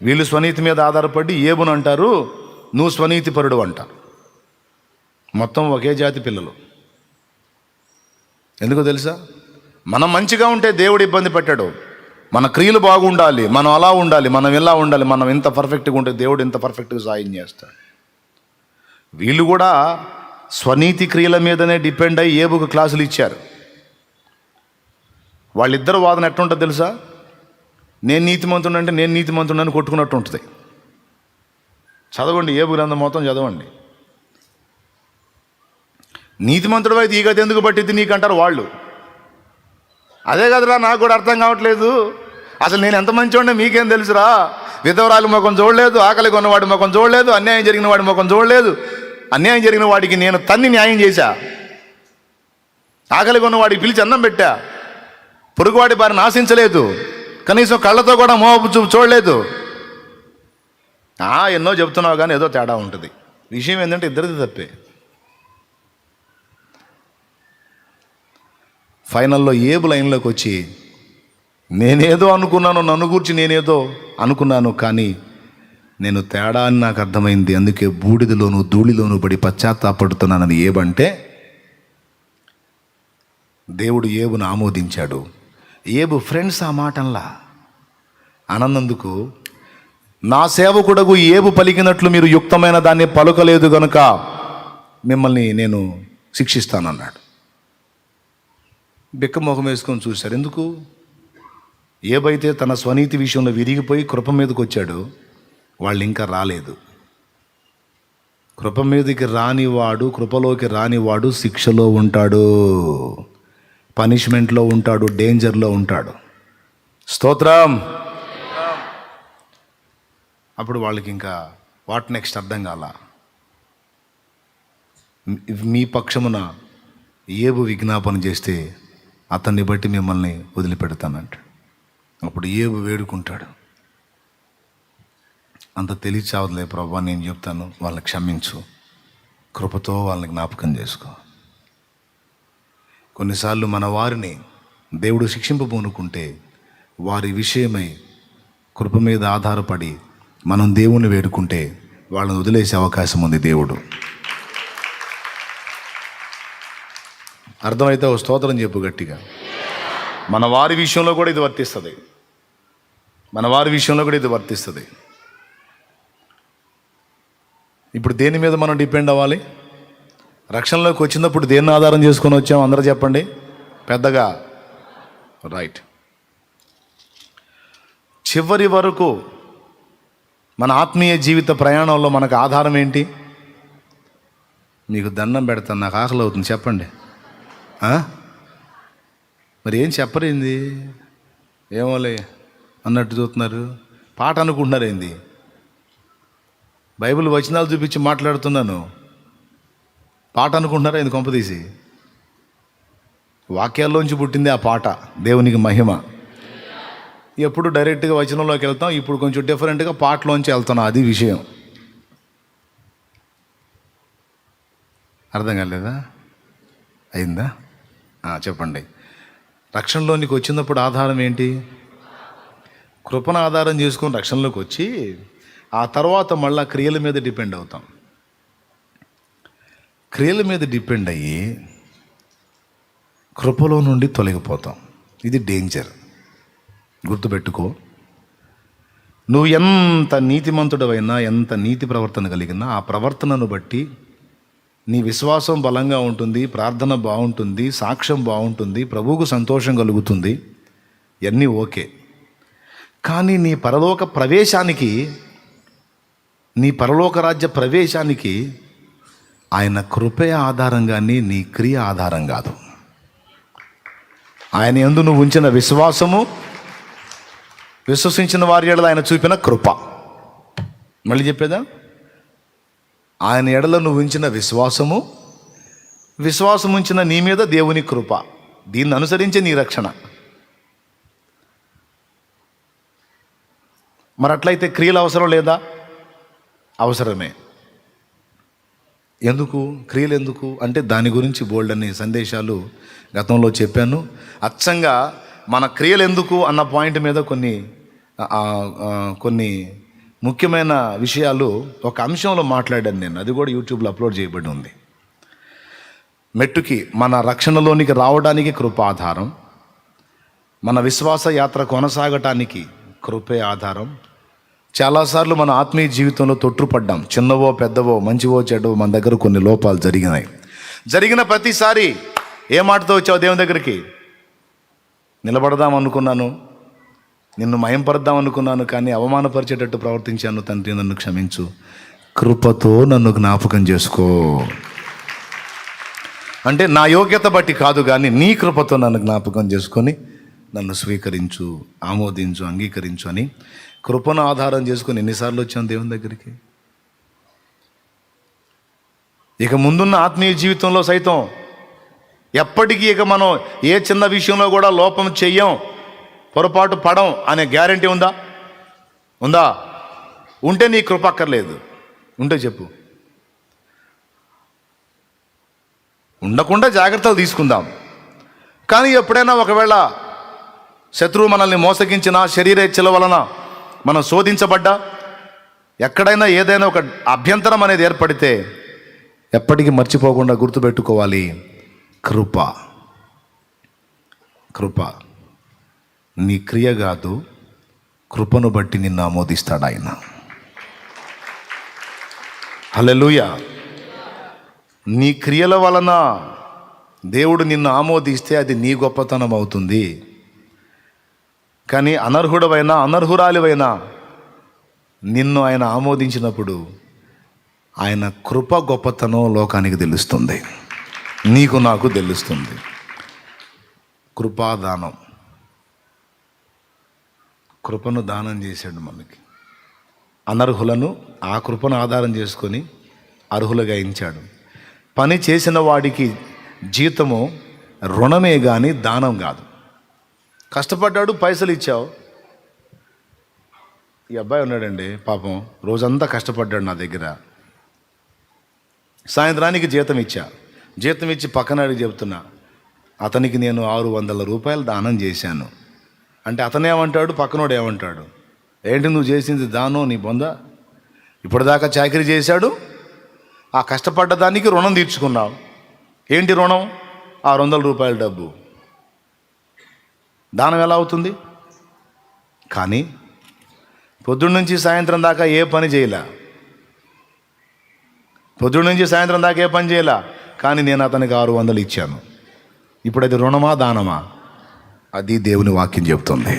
వీళ్ళు స్వనీతి మీద ఆధారపడి ఏబును అంటారు నువ్వు స్వనీతి పరుడు అంటారు. మొత్తం ఒకే జాతి పిల్లలు. ఎందుకో తెలుసా? మనం మంచిగా ఉంటే దేవుడు ఇబ్బంది పెట్టాడు. మన క్రియలు బాగుండాలి, మనం అలా ఉండాలి, మనం ఇలా ఉండాలి, మనం ఇంత పర్ఫెక్ట్గా ఉంటే దేవుడు ఇంత పర్ఫెక్ట్గా సాయం చేస్తాడు. వీళ్ళు కూడా స్వనీతి క్రియల మీదనే డిపెండ్ అయ్యి ఏబుకు క్లాసులు ఇచ్చారు. వాళ్ళిద్దరు వాదన ఎట్లుంటుంది తెలుసా? నేను నీతిమంతుడు అంటే నేను నీతిమంతుడని కొట్టుకున్నట్టు ఉంటుంది. చదవండి, ఏబు గ్రంథం మొత్తం చదవండి. నీతిమంతుడు అయితే ఈ గది ఎందుకు పట్టిద్ది నీకంటారు వాళ్ళు. అదే కదరా నాకు కూడా అర్థం కావట్లేదు. అసలు నేను ఎంత మంచివాడిని మీకేం తెలుసురా? విధవరాలు ముఖం చూడలేదు, ఆకలి కొన్నవాడి ముఖం చూడలేదు, అన్యాయం జరిగిన వాడి ముఖం చూడలేదు. అన్యాయం జరిగిన వాడికి నేను తన్ని న్యాయం చేశా, ఆకలి కొన్నవాడికి పిలిచి అన్నం పెట్టా. పొరుగువాడి భార్యను ఆశించలేదు, కనీసం కళ్ళతో కూడా మోహపు చూపు చూడలేదు. ఎన్నో చెప్తున్నావు కానీ ఏదో తేడా ఉంటుంది. విషయం ఏంటంటే ఇద్దరిది తప్పే. ఫైనల్లో ఏబు లైన్లోకి వచ్చి, నేనేదో అనుకున్నాను, నన్ను గురించి నేనేదో అనుకున్నాను, కానీ నేను తేడా అని నాకు అర్థమైంది, అందుకే బూడిదలోను ధూళిలోను పడి పశ్చాత్తాపడుతున్నానని ఏబంటే దేవుడు ఏబును ఆమోదించాడు. ఏబు ఫ్రెండ్స్ ఆ మాటల్లా అనందుకు, నా సేవకుడగు ఏబు పలికినట్లు మీరు యుక్తమైన దాన్ని పలుకలేదు గనుక మిమ్మల్ని నేను శిక్షిస్తానన్నాడు. బిక్కమొహం వేసుకొని చూశారు. ఎందుకు? ఏబైతే తన స్వనీతి విషయంలో విరిగిపోయి కృప మీదకి వచ్చాడు, వాళ్ళు ఇంకా రాలేదు. కృప మీదకి రానివాడు, కృపలోకి రానివాడు శిక్షలో ఉంటాడు, పనిష్మెంట్లో ఉంటాడు, డేంజర్లో ఉంటాడు. స్తోత్రం. అప్పుడు వాళ్ళకి ఇంకా వాట్ నెక్స్ట్ అర్థం కాల. మీ పక్షమున ఏబు విజ్ఞాపన చేస్తే అతన్ని బట్టి మిమ్మల్ని వదిలిపెడతానంట. అప్పుడు ఏబు వేడుకుంటాడు, అంత తెలియచావదులే ప్రభా, నేను చెప్తాను, వాళ్ళని క్షమించు, కృపతో వాళ్ళని జ్ఞాపకం చేసుకో. కొన్నిసార్లు మన వారిని దేవుడు శిక్షింపబోనుకుంటే వారి విషయమై కృప మీద ఆధారపడి మనం దేవుణ్ణి వేడుకుంటే వాళ్ళని వదిలేసే అవకాశం ఉంది దేవుడు. అర్థమైతే ఓ స్తోత్రం చెప్పు గట్టిగా. మన వారి విషయంలో కూడా ఇది వర్తిస్తుంది. మన వారి విషయంలో కూడా ఇది వర్తిస్తుంది. ఇప్పుడు దేని మీద మనం డిపెండ్ అవ్వాలి? రక్షణలోకి వచ్చినప్పుడు దేన్ని ఆధారం చేసుకొని వచ్చాం? అందరూ చెప్పండి పెద్దగా. రైట్. చివరి వరకు మన ఆత్మీయ జీవిత ప్రయాణంలో మనకు ఆధారం ఏంటి? మీకు దండం పెడతాను, నాకు ఆకలి అవుతుంది, చెప్పండి. మరి ఏం చెప్పరేంది? ఏమోలే అన్నట్టు చూస్తున్నారు. పాట అనుకుంటున్నారు ఏంది? బైబిల్ వచనాలు చూపించి మాట్లాడుతున్నాను, పాట అనుకుంటున్నారా ఏంది? కొంపదీసి వాక్యాల్లోంచి పుట్టింది ఆ పాట. దేవునికి మహిమ. ఎప్పుడు డైరెక్ట్గా వచనంలోకి వెళ్తాం, ఇప్పుడు కొంచెం డిఫరెంట్గా పాటలోంచి వెళ్తున్నాం. అది విషయం. అర్థం కాలేదా? అయిందా? చెప్పండి. రక్షణలోనికి వచ్చినప్పుడు ఆధారం ఏంటి? కృపను ఆధారం చేసుకొని రక్షణలోకి వచ్చి ఆ తర్వాత మళ్ళా క్రియల మీద డిపెండ్ అవుతాం. క్రియల మీద డిపెండ్ అయ్యి కృపలో నుండి తొలగిపోతాం. ఇది డేంజర్. గుర్తుపెట్టుకో. నువ్వు ఎంత నీతిమంతుడవైనా, ఎంత నీతి ప్రవర్తన కలిగినా, ఆ ప్రవర్తనను బట్టి నీ విశ్వాసం బలంగా ఉంటుంది, ప్రార్థన బాగుంటుంది, సాక్ష్యం బాగుంటుంది, ప్రభువుకు సంతోషం కలుగుతుంది, ఇవన్నీ ఓకే. కానీ నీ పరలోక ప్రవేశానికి, నీ పరలోక రాజ్య ప్రవేశానికి ఆయన కృపే ఆధారం కానీ నీ క్రియ ఆధారం కాదు. ఆయన యందు నువ్వు ఉంచిన విశ్వాసము, విశ్వసించిన వారి ఎడల ఆయన చూపిన కృప. మళ్ళీ చెప్పేదా? ఆయన ఎడల నువ్వు ఉంచిన విశ్వాసము, విశ్వాసం ఉంచిన నీ మీద దేవుని కృప. దీన్ని అనుసరించే నీ రక్షణ. మరి అట్లయితే క్రియలు అవసరం లేదా? అవసరమే. ఎందుకు క్రియలు ఎందుకు అంటే దాని గురించి బోల్డ్ అనే సందేశాలు గతంలో చెప్పాను. అచ్చంగా మన క్రియలు ఎందుకు అన్న పాయింట్ మీద కొన్ని ముఖ్యమైన విషయాలు ఒక అంశంలో మాట్లాడాను నేను. అది కూడా యూట్యూబ్లో అప్లోడ్ చేయబడి ఉంది. మెట్టుకి మన రక్షణలోనికి రావడానికి కృప ఆధారం, మన విశ్వాస యాత్ర కొనసాగటానికి కృపే ఆధారం. చాలాసార్లు మన ఆత్మీయ జీవితంలో తొట్టుపడ్డాం. చిన్నవో పెద్దవో, మంచివో చెడ్డవో, మన దగ్గర కొన్ని లోపాలు జరిగినాయి. జరిగిన ప్రతిసారి ఏ మాటతో వచ్చావు దేవుని దగ్గరికి? నిలబడదాం అనుకున్నాను, నిన్ను మయంపరద్దాం అనుకున్నాను, కానీ అవమానపరిచేటట్టు ప్రవర్తించాను. తండ్రి నన్ను క్షమించు, కృపతో నన్ను జ్ఞాపకం చేసుకో. అంటే నా యోగ్యత బట్టి కాదు, కానీ నీ కృపతో నన్ను జ్ఞాపకం చేసుకొని నన్ను స్వీకరించు, ఆమోదించు, అంగీకరించు అని కృపను ఆధారం చేసుకొని ఎన్నిసార్లు వచ్చాను దేవుని దగ్గరికి. ఇక ముందున్న ఆత్మీయ జీవితంలో సైతం ఎప్పటికీ ఇక మనం ఏ చిన్న విషయంలో కూడా లోపం చెయ్యం, పొరపాటు పడం అనే గ్యారంటీ ఉందా? ఉందా? ఉంటే నీ కృప అక్కర్లేదు. ఉంటే చెప్పు. ఉండకుండా జాగ్రత్తలు తీసుకుందాం. కానీ ఎప్పుడైనా ఒకవేళ శత్రువు మనల్ని మోసగించిన, శరీరేచ్ఛల వలన మనం శోధించబడ్డా, ఎక్కడైనా ఏదైనా ఒక అభ్యంతరం అనేది ఏర్పడితే ఎప్పటికీ మర్చిపోకుండా గుర్తుపెట్టుకోవాలి, కృప. కృప నీ క్రియ కాదు, కృపను బట్టి నిన్ను ఆమోదిస్తాడు ఆయన. హల్లెలూయా. నీ క్రియల వలన దేవుడు నిన్ను ఆమోదిస్తే అది నీ గొప్పతనం అవుతుంది. కానీ అనర్హుడవైనా అనర్హురాలివైనా నిన్ను ఆయన ఆమోదించినప్పుడు ఆయన కృప గొప్పతనం లోకానికి తెలుస్తుంది, నీకు నాకు తెలుస్తుంది. కృపాదానం, కృపను దానం చేశాడు మనకి. అనర్హులను ఆ కృపను ఆధారం చేసుకొని అర్హులుగా ఎంచాడు. పని చేసిన వాడికి జీతము రుణమే కానీ దానం కాదు. కష్టపడ్డాడు, పైసలు ఇచ్చావు. ఈ అబ్బాయి ఉన్నాడండి పాపం, రోజంతా కష్టపడ్డాడు నా దగ్గర. సాయంత్రానికి జీతం ఇచ్చి పక్కనాడికి చెప్తున్నా, అతనికి నేను 600 రూపాయలు దానం చేశాను అంటే అతనేమంటాడు, పక్కనోడు ఏమంటాడు, ఏంటి నువ్వు చేసింది దానం, నీ బొంద, ఇప్పటిదాకా చాకరీ చేశాడు, ఆ కష్టపడ్డ దానికి రుణం తీర్చుకున్నావు. ఏంటి రుణం? 600 రూపాయల డబ్బు. దానం ఎలా అవుతుంది? కానీ పొద్దున్న నుంచి సాయంత్రం దాకా ఏ పని చేయలే, కానీ నేను అతనికి 600 ఇచ్చాను. ఇప్పుడు అది రుణమా దానమా? అది దేవుని వాక్యం చెప్తుంది.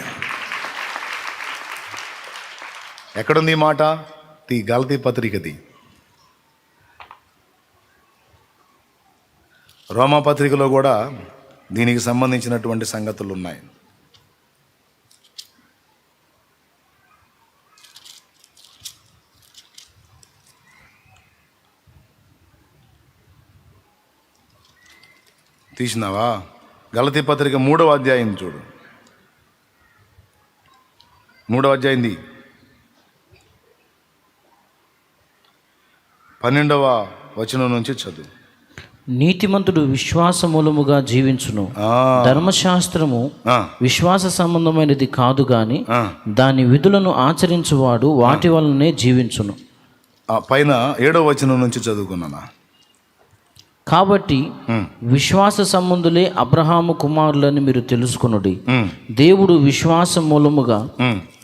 ఎక్కడుంది ఈ మాట? గలతీ పత్రికది, రోమా పత్రికలో కూడా దీనికి సంబంధించినటువంటి సంగతులు ఉన్నాయి. తీసినావా? గలతీ పత్రిక 3వ అధ్యాయం చూడు. 3వ అధ్యాయం 12వ వచనం నుంచి చదువు. నీతిమంతుడు విశ్వాస మూలముగా జీవించును. ధర్మశాస్త్రము విశ్వాస సంబంధమైనది కాదు గాని దాని విధులను ఆచరించువాడు వాటి వలనే జీవించును. పైన 7వ వచనం నుంచి చదువుకున్నానా? కాబట్టి విశ్వాస సంబంధులే అబ్రహాము కుమారులని మీరు తెలుసుకొనుడి. దేవుడు విశ్వాస మూలముగా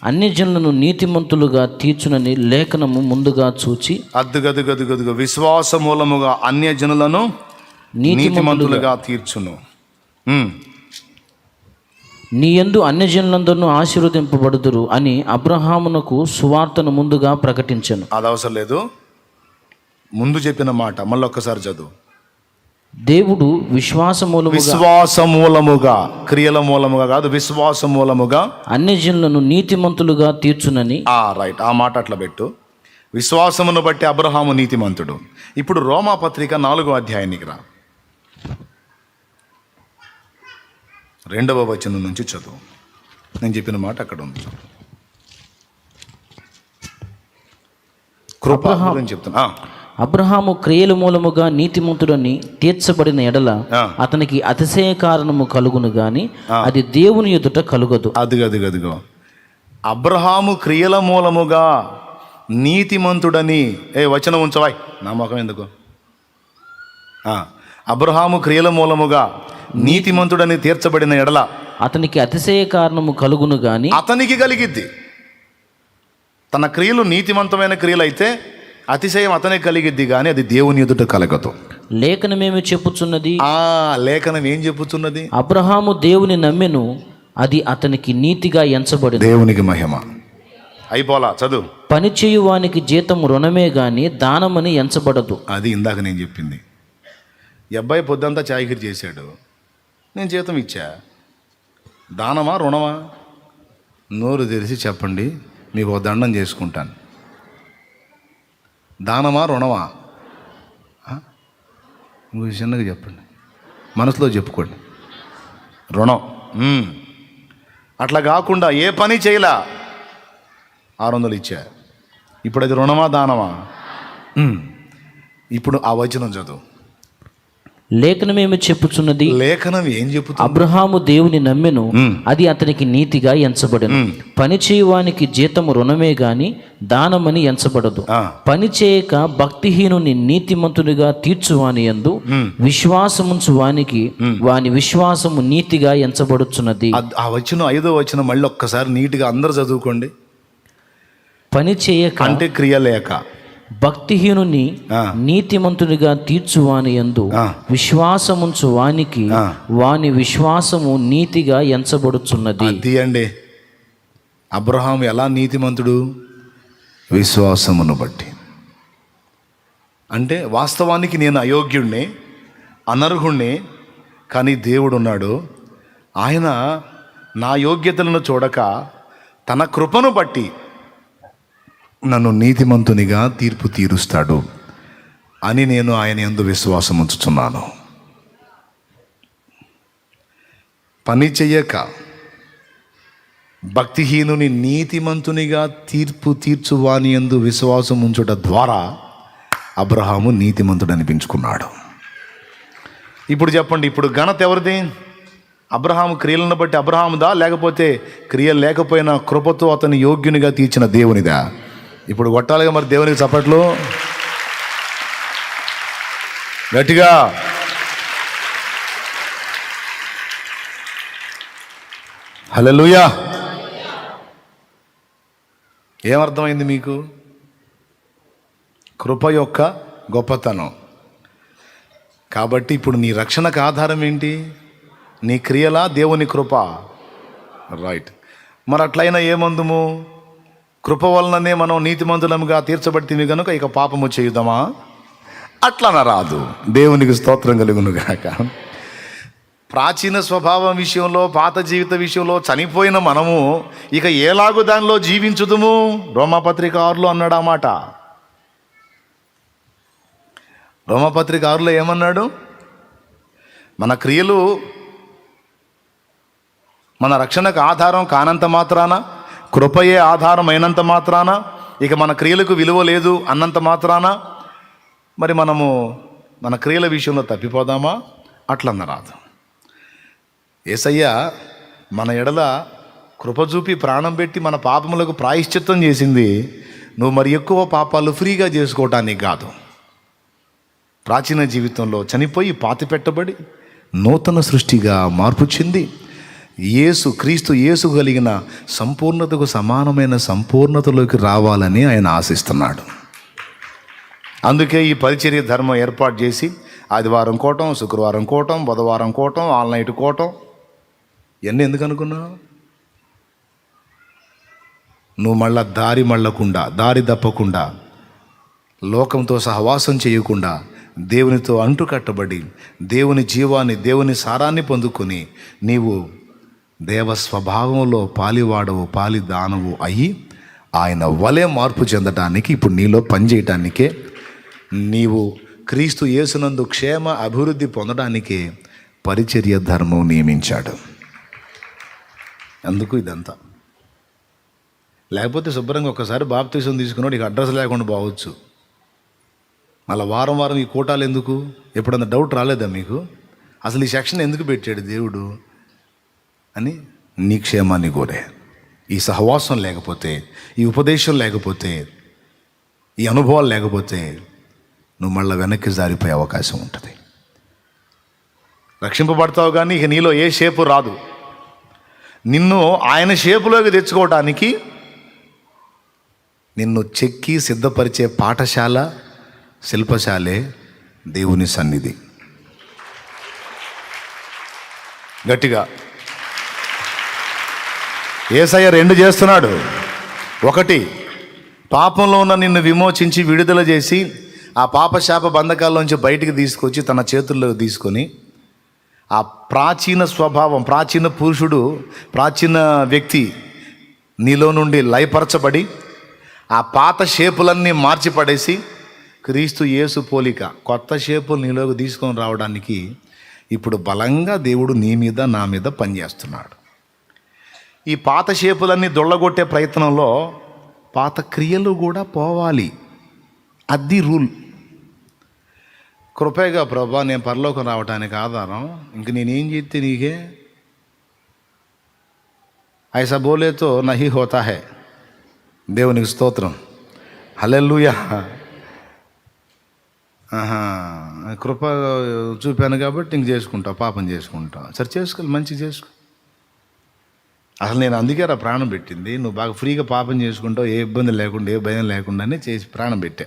అన్ని జనులను నీతిమంతులుగా తీర్చునని లేఖనము ముందుగా చూచి. అద్దుగదుగదుగదుగు విశ్వాస మూలముగా అన్య జనులను నీతిమంతులుగా తీర్చును. నీ యందు అన్య జనులందరూ ఆశీర్వదింపబడుదురు అని అబ్రహామునకు సువార్తను ముందుగా ప్రకటించను. అది అవసరం లేదు, ముందు చెప్పిన మాట మళ్ళీ ఒక్కసారి చదువు. దేవుడు విశ్వాస మూలముగా, క్రియల మూలముగా కాదు, విశ్వాస మూలముగా అన్ని జనులను నీతిమంతులుగా తీర్చునని. రైట్, ఆ మాట అట్లా పెట్టు. విశ్వాసమును బట్టి అబ్రహాము నీతిమంతుడు. ఇప్పుడు రోమా పత్రిక 4వ అధ్యాయానికి రా. 2వ వచనం నుంచి చదువు. నేను చెప్పిన మాట అక్కడ ఉంది. కృప గురించి చెప్తున్నా. అబ్రహాము క్రియల మూలముగా నీతిమంతుడని తీర్చబడిన ఎడల అతనికి అతిశయ కారణము కలుగును గాని అది దేవుని ఎదుట కలుగదు. అదిగో అబ్రహాము క్రియల మూలముగా నీతిమంతుడని, వచనం ఉంచవాయ్ నా ముఖం ఎందుకు. అబ్రహాము క్రియల మూలముగా నీతిమంతుడని తీర్చబడిన ఎడల అతనికి అతిశయ కారణము కలుగును గాని, అతనికి కలిగిద్ది. తన క్రియలు నీతిమంతమైన క్రియలు అయితే అతిశయం అతనికి కలిగిద్ది కానీ అది దేవుని ఎదుట కలగదు. లేఖనమేమి చెప్పుచున్నది? లేఖనం ఏం చెప్పుచున్నది? అబ్రహాము దేవుని నమ్మెను, అది అతనికి నీతిగా ఎంచబడింది. దేవునికి మహిమ. అయిపోలా, చదువు. పని చేయువానికి జీతము రుణమే గాని దానమని ఎంచబడదు. అది ఇందాక నేను చెప్పింది. ఈ అబ్బాయి పొద్దంతా చాకిరీ చేశాడు, నేను జీతం ఇచ్చా. దానమా రుణమా? నోరు తెరిచి చెప్పండి, మీకు దండం చేసుకుంటాను. దానమా రుణమా? నువ్వు చిన్నగా చెప్పండి. మనసులో చెప్పుకోండి, రుణం. అట్లా కాకుండా ఏ పని చేయలా 600 ఇచ్చా. ఇప్పుడు అది రుణమా దానమా? ఇప్పుడు ఆ వచనం చదువు. లేఖనమేమి చెప్పుచున్నది? లేఖనం ఏం చెప్పుతుంది? అబ్రహాము దేవుని నమ్మెను, అది అతనికి నీతిగా ఎంచబడెను. పని చేయువానికి జీతము రుణమే గాని దానమని ఎంచబడదు. పని చేయక భక్తిహీనుని నీతిమంతునిగా తీర్చువాని యందు విశ్వాసముంచు వానికి వాని విశ్వాసము నీతిగా ఎంచబడుచున్నది. ఆ వచనం 5వ వచనం మళ్ళీ ఒక్కసారి నీట్గా అందరూ చదువుకోండి. పని చేయక అంటే క్రియ లేక భక్తిహీనుని నీతిమంతునిగా తీర్చువాని యందు విశ్వాసముంచు వానికి వాని విశ్వాసము నీతిగా ఎంచబడుచున్నది. అది అండి, అబ్రహాము ఎలా నీతిమంతుడు? విశ్వాసమును బట్టి. అంటే వాస్తవానికి నేను అయోగ్యుణ్ణి, అనర్హుణ్ణి, కానీ దేవుడు ఉన్నాడు. ఆయన నా యోగ్యతలను చూడక తన కృపను బట్టి నన్ను నీతిమంతునిగా తీర్పు తీరుస్తాడు అని నేను ఆయన యందు విశ్వాసం ఉంచుతున్నాను. పని చెయ్యక భక్తిహీనుని నీతిమంతునిగా తీర్పు తీర్చువాని యందు విశ్వాసం ఉంచుట ద్వారా అబ్రహాము నీతిమంతుడు అనిపించుకున్నాడు. ఇప్పుడు చెప్పండి, ఇప్పుడు ఘనత ఎవరిది? అబ్రహాము క్రియలను బట్టి అబ్రహాముదా, లేకపోతే క్రియలు లేకపోయినా కృపతో అతని యోగ్యునిగా తీర్చిన దేవునిదా? ఇప్పుడు కొట్టాలిగా మరి దేవునికి చప్పట్లు గట్టిగా. హల్లెలూయా. ఏమర్థమైంది మీకు? కృప యొక్క గొప్పతనం. కాబట్టి ఇప్పుడు నీ రక్షణకు ఆధారం ఏంటి? నీ క్రియలా దేవుని కృప? రైట్. మరి అట్లయినా ఏమందుము? కృప వలననే మనం నీతిమంతులముగా తీర్చబడితే కనుక ఇక పాపము చేయుదామా? అట్లన రాదు. దేవునికి స్తోత్రం కలుగును గాక. ప్రాచీన స్వభావం విషయంలో, పాత జీవిత విషయంలో చనిపోయిన మనము ఇక ఎలాగూ దానిలో జీవించుదుము? రోమాపత్రిక 6లో అన్నాడు ఆ మాట. రోమాపత్రిక 6లో ఏమన్నాడు? మన క్రియలు మన రక్షణకు ఆధారం కానంత మాత్రాన, కృపయే ఆధారం అయినంత మాత్రాన, ఇక మన క్రియలకు విలువ లేదు అన్నంత మాత్రాన మరి మనము మన క్రియల విషయంలో తప్పిపోదామా? అట్లన్న రాదు. యేసయ్య మన ఎడల కృప చూపి ప్రాణం పెట్టి మన పాపములకు ప్రాయశ్చిత్తం చేసింది నువ్వు మరి ఎక్కువ పాపాలు ఫ్రీగా చేసుకోవటానికి కాదు. ప్రాచీన జీవితంలో చనిపోయి పాతిపెట్టబడి నూతన సృష్టిగా మార్పు చెంది క్రీస్తు యేసు కలిగిన సంపూర్ణతకు సమానమైన సంపూర్ణతలోకి రావాలని ఆయన ఆశిస్తున్నాడు. అందుకే ఈ పరిచర్య ధర్మం ఏర్పాటు చేసి ఆదివారం కోవటం, శుక్రవారం కోవటం, బుధవారం కోవటం, ఆల్ నైట్ కోవటం, ఇవన్నీ ఎందుకు అనుకున్నావు? నువ్వు మళ్ళా దారి తప్పకుండా, లోకంతో సహవాసం చేయకుండా, దేవునితో అంటు కట్టబడి దేవుని జీవాన్ని, దేవుని సారాన్ని పొందుకొని నీవు దేవ స్వభావంలో పాలివాడవు, పాలిదానవు అయ్యి ఆయన వలె మార్పు చెందటానికి, ఇప్పుడు నీలో పనిచేయటానికే, నీవు క్రీస్తు యేసునందు క్షేమ అభివృద్ధి పొందడానికే పరిచర్య ధర్మం నియమించాడు. అందుకు ఇదంతా. లేకపోతే శుభ్రంగా ఒక్కసారి బాప్తీసం తీసుకున్నాడు, ఇక అడ్రస్ లేకుండా పోవచ్చు. మళ్ళీ వారం వారం ఈ కోటాలు ఎందుకు? ఎప్పుడన్నా డౌట్ రాలేదా మీకు? అసలు ఈ సెక్షన్ ఎందుకు పెట్టాడు దేవుడు అని? నీ క్షేమాన్ని కోరే. ఈ సహవాసం లేకపోతే, ఈ ఉపదేశం లేకపోతే, ఈ అనుభవాలు లేకపోతే నువ్వు మళ్ళీ వెనక్కి జారిపోయే అవకాశం ఉంటుంది. రక్షింపబడతావు కానీ ఇక నీలో ఏ షేపు రాదు. నిన్ను ఆయన షేపులోకి తెచ్చుకోవడానికి నిన్ను చెక్కి సిద్ధపరిచే పాఠశాల, శిల్పశాలే దేవుని సన్నిధి. గట్టిగా యేసయ్య 2 చేస్తున్నాడు. 1, పాపంలో ఉన్న నిన్ను విమోచించి విడుదల చేసి ఆ పాపశాప బంధకాల్లోంచి బయటికి తీసుకొచ్చి తన చేతుల్లో తీసుకొని ఆ ప్రాచీన స్వభావం, ప్రాచీన పురుషుడు, ప్రాచీన వ్యక్తి నీలో నుండి లయపరచబడి ఆ పాత షేపులన్నీ మార్చిపడేసి క్రీస్తు యేసు పోలిక కొత్త షేపులు నీలోకి తీసుకొని రావడానికి ఇప్పుడు బలంగా దేవుడు నీ మీద నా మీద పనిచేస్తున్నాడు. ఈ పాత షేపులన్నీ దొళ్ళగొట్టే ప్రయత్నంలో పాత క్రియలు కూడా పోవాలి. అది రూల్. కృపగా ప్రభా నేను పరలోకం రావటానికి ఆధారం ఇంక నేనేం చేస్తే నీకే ఐసా బోలేతో నహి హోతా హే. దేవునికి స్తోత్రం, హల్లెలూయా. కృప చూపాను కాబట్టి ఇంక చేసుకుంటావు, పాపం చేసుకుంటావు. సరే చేసుకోవాలి, మంచిగా చేసుకో. అసలు నేను అందుకే రా ప్రాణం పెట్టింది. నువ్వు బాగా ఫ్రీగా పాపం చేసుకుంటావు, ఏ ఇబ్బంది లేకుండా, ఏ భయం లేకుండానే చేసి ప్రాణం పెట్టా.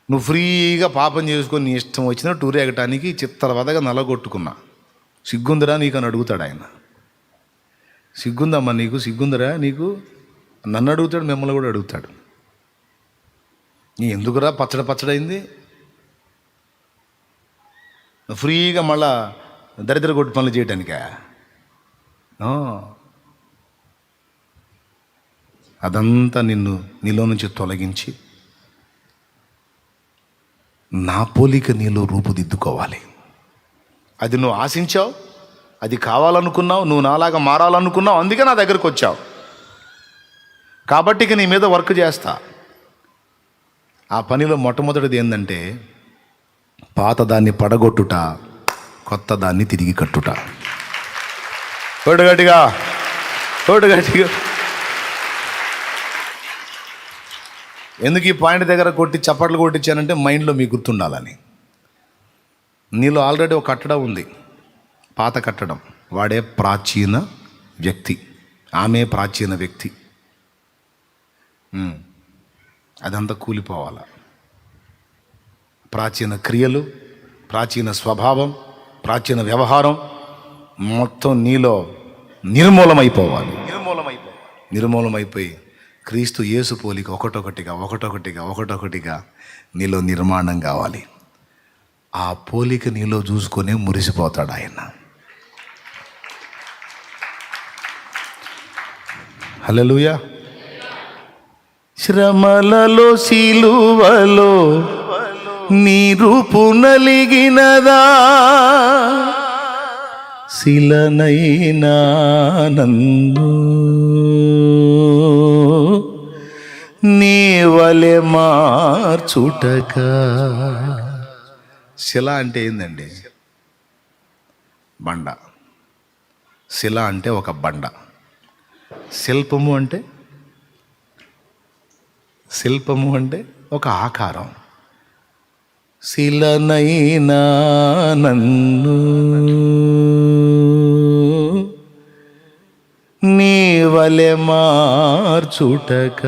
నువ్వు ఫ్రీగా పాపం చేసుకొని నీ ఇష్టం వచ్చినట్టు ఊరేగటానికి చిత్తరవదగా నలగొట్టుకున్నా. సిగ్గుందిరా నీకు అని అడుగుతాడు ఆయన. సిగ్గుందమ్మా నీకు, సిగ్గుందిరా నీకు నన్ను అడుగుతాడు, మిమ్మల్ని కూడా అడుగుతాడు. నీ ఎందుకురా పచ్చడైంది? ఫ్రీగా మళ్ళా దరిద్ర కొట్టు పనులు చేయటానికా? అదంతా నీలో నుంచి తొలగించి నా పోలిక నీలో రూపుదిద్దుకోవాలి. అది నువ్వు ఆశించావు, అది కావాలనుకున్నావు, నువ్వు నాలాగా మారాలనుకున్నావు, అందుకే నా దగ్గరకు వచ్చావు. కాబట్టి ఇక నీ మీద వర్క్ చేస్తా. ఆ పనిలో మొట్టమొదటిది ఏంటంటే పాత దాన్ని పడగొట్టుట, కొత్త దాన్ని తిరిగి కట్టుట. గట్టిగా. ఎందుకు ఈ పాయింట్ దగ్గర చప్పట్లు కొట్టించానంటే మైండ్లో మీకు గుర్తుండాలని. నీలో ఆల్రెడీ ఒక కట్టడం ఉంది, పాత కట్టడం. వాడే ప్రాచీన వ్యక్తి, ఆమె ప్రాచీన వ్యక్తి. అదంతా కూలిపోవాలి. ప్రాచీన క్రియలు, ప్రాచీన స్వభావం, ప్రాచీన వ్యవహారం మొత్తం నీలో నిర్మూలమైపోవాలి. నిర్మూలమైపోయి క్రీస్తు యేసు పోలిక ఒకటొకటిగా నీలో నిర్మాణం కావాలి. ఆ పోలిక నీలో చూసుకొనే మురిసిపోతాడు ఆయన. హల్లెలూయా. శ్రమలలో సిలువలో నీ రూపు నలిగినదా, శిలనైనా నన్ను నీ వలె మార్చుటక. శిల అంటే ఏందండి? బండ. శిల అంటే ఒక బండ. శిల్పము అంటే ఒక ఆకారం. శిలనైనా నన్ను నీ వలె మార్చుటక.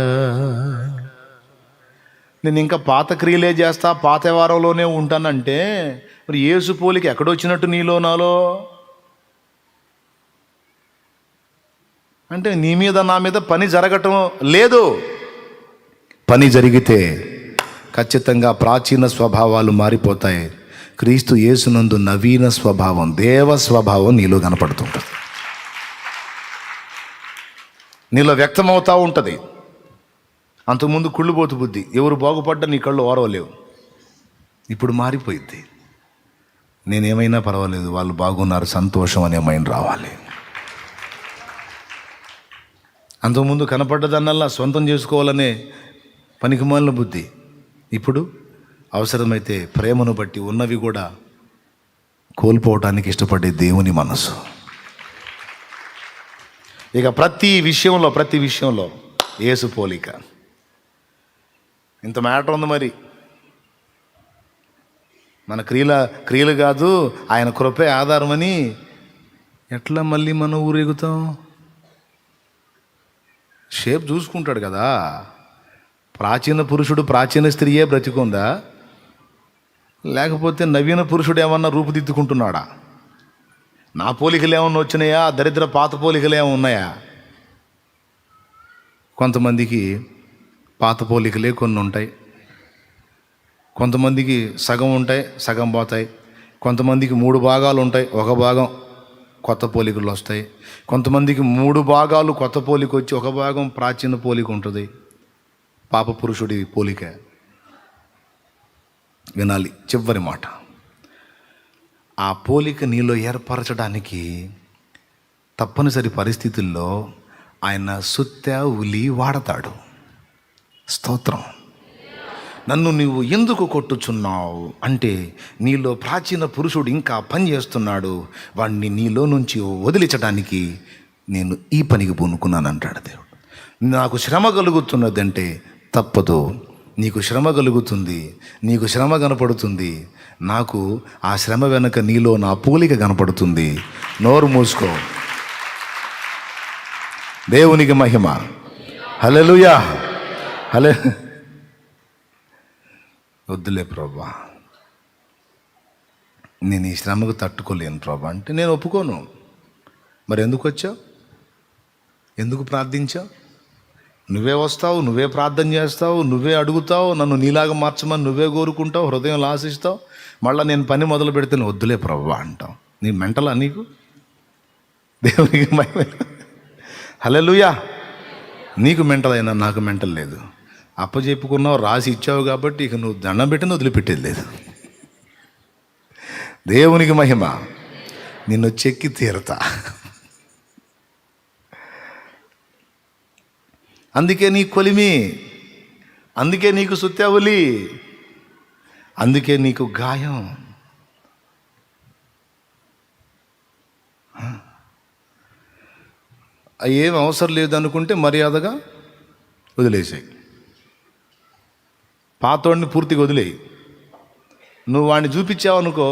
నేను ఇంకా పాత క్రియలే చేస్తా, పాత వారంలోనే ఉంటానంటే మరి యేసు పోలిక ఎక్కడొచ్చినట్టు నీలో నాలో? అంటే నీ మీద నా మీద పని జరగటం లేదు. పని జరిగితే ఖచ్చితంగా ప్రాచీన స్వభావాలు మారిపోతాయి. క్రీస్తు యేసునందు నవీన స్వభావం, దేవ స్వభావం నీలో కనపడుతుంటుంది, నీలో వ్యక్తమవుతూ ఉంటుంది. అంతకుముందు కుళ్ళుబోతు బుద్ధి, ఎవరు బాగుపడ్డా నీ కళ్ళు ఓరవలేవు. ఇప్పుడు మారిపోయింది. నేనేమైనా పర్వాలేదు, వాళ్ళు బాగున్నారు, సంతోషం అనే మైండ్ రావాలి. అంతకుముందు కనపడ్డదన్నల్లా సొంతం చేసుకోవాలనే పనికిమాలిన బుద్ధి. ఇప్పుడు అవసరమైతే ప్రేమను బట్టి ఉన్నవి కూడా కోల్పోవటానికి ఇష్టపడే దేవుని మనసు. ఇక ప్రతి విషయంలో యేసు పోలిక. ఇంత మ్యాటర్ ఉంది. మరి మన క్రియలు కాదు, ఆయన కృపే ఆధారమని ఎట్లా మళ్ళీ మనం ఊరేగుతాం? షేప్ చూసుకుంటాడు కదా. ప్రాచీన పురుషుడు, ప్రాచీన స్త్రీయే బ్రతికుందా, లేకపోతే నవీన పురుషుడు ఏమన్నా రూపుదిద్దుకుంటున్నాడా? నా పోలికలు ఏమన్నా వచ్చినాయా? దరిద్ర పాత పోలికలు ఏమన్నా ఉన్నాయా? కొంతమందికి పాత పోలికలే కొన్ని ఉంటాయి, కొంతమందికి సగం ఉంటాయి, సగం పోతాయి. కొంతమందికి 3 భాగాలు ఉంటాయి, ఒక భాగం కొత్త పోలికలు వస్తాయి. కొంతమందికి 3 భాగాలు కొత్త పోలిక వచ్చి ఒక భాగం ప్రాచీన పోలిక ఉంటుంది. పాప పురుషుడి పోలిక. వినాలి చివరి మాట. ఆ పోలిక నీలో ఏర్పరచడానికి తప్పనిసరి పరిస్థితుల్లో ఆయన సుత్తె ఉలి వాడతాడు. స్తోత్రం. నన్ను నీవు ఎందుకు కొట్టుచున్నావు అంటే నీలో ప్రాచీన పురుషుడు ఇంకా పని చేస్తున్నాడు, వాడిని నీలో నుంచి వదిలించడానికి నేను ఈ పనికి పూనుకున్నాను అంటాడు దేవుడు. నాకు శ్రమ కలుగుతున్నదంటే తప్పదు, నీకు శ్రమ కలుగుతుంది, నీకు శ్రమ కనపడుతుంది, నాకు ఆ శ్రమ వెనుక నీలో నా పోలిక కనపడుతుంది. నోరు మూసుకో. దేవునికి మహిమ. హల్లెలూయా. హల్లే. వద్దులే ప్రభా, నేను ఈ శ్రమకు తట్టుకోలేను ప్రభా అంటే నేను ఒప్పుకోను. మరి ఎందుకు వచ్చావు? ఎందుకు ప్రార్థించావు? నువ్వే వస్తావు, నువ్వే ప్రార్థన చేస్తావు, నువ్వే అడుగుతావు, నన్ను నీలాగా మార్చమని నువ్వే కోరుకుంటావు, హృదయంలో ఆశిస్తావు. మళ్ళీ నేను పని మొదలు పెడితే వద్దులే ప్రభా అంటావు. నీ మెంటలా నీకు? దేవునికి మహిమ. హల్లెలూయా. నీకు మెంటల్ అయినా నాకు మెంటల్ లేదు. అప్పచెప్పుకున్నావు, రాసి ఇచ్చావు కాబట్టి ఇక నువ్వు దండం పెట్టిన వదిలిపెట్టేది లేదు. దేవునికి మహిమ. నిన్ను చెక్కి తీరుతా. అందుకే నీ కొలిమి, అందుకే నీకు సుత్తెవులి, అందుకే నీకు గాయం. ఏం అవసరం లేదనుకుంటే మర్యాదగా వదిలేసాయి. పాతోడిని పూర్తిగా వదిలేయి. నువ్వు వాడిని చూపించావనుకో,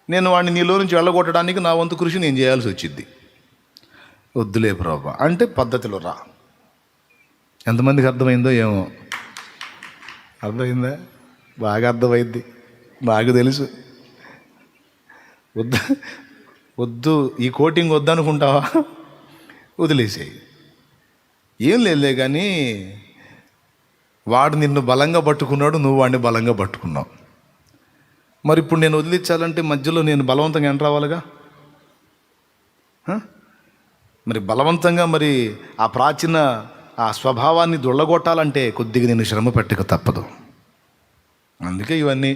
నేను వాడిని నీలో నుంచి వెళ్ళగొట్టడానికి నా వంతు కృషి నేను చేయాల్సి వచ్చింది. వద్దులే ప్రభా అంటే పద్ధతిలో రా. ఎంతమందికి అర్థమైందో ఏమో. అర్థమైందా? బాగా అర్థమైంది, నాకు తెలుసు. వద్దు ఈ కోటింగ్ వద్దనుకుంటావా? వదిలేసేయి. ఏం లేదులే కానీ వాడు నిన్ను బలంగా పట్టుకున్నాడు, నువ్వు వాడిని బలంగా పట్టుకున్నావు. మరి ఇప్పుడు నేను వదిలించాలంటే మధ్యలో నేను బలవంతంగా ఎంటర్ అవ్వాలిగా. మరి బలవంతంగా మరి ఆ ప్రాచీన ఆ స్వభావాన్ని దొళ్ళగొట్టాలంటే కొద్దిగా నేను శ్రమ పెట్టక తప్పదు. అందుకే ఇవన్నీ.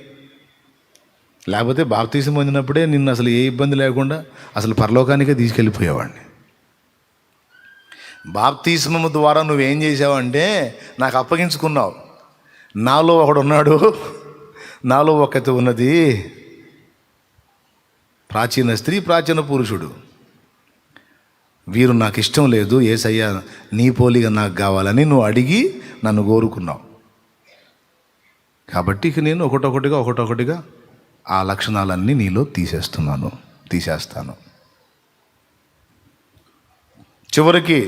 లేకపోతే బాప్తీసం పొందినప్పుడే నిన్ను అసలు ఏ ఇబ్బంది లేకుండా అసలు పరలోకానికే తీసుకెళ్ళిపోయేవాడిని. బాప్తీస్మము ద్వారా నువ్వేం చేసావంటే నాకు అప్పగించుకున్నావు. నాలో ఒకడు ఉన్నాడు, నాలో ఒకటి ఉన్నది. ప్రాచీన స్త్రీ, ప్రాచీన పురుషుడు. వీరు నాకు ఇష్టం లేదు, యేసయ్య నీ పోలిగా నాకు కావాలని నువ్వు అడిగి నన్ను కోరుకున్నావు. కాబట్టి ఇక నేను ఒకటొకటిగా ఆ లక్షణాలన్నీ నీలో తీసేస్తాను. చివరికి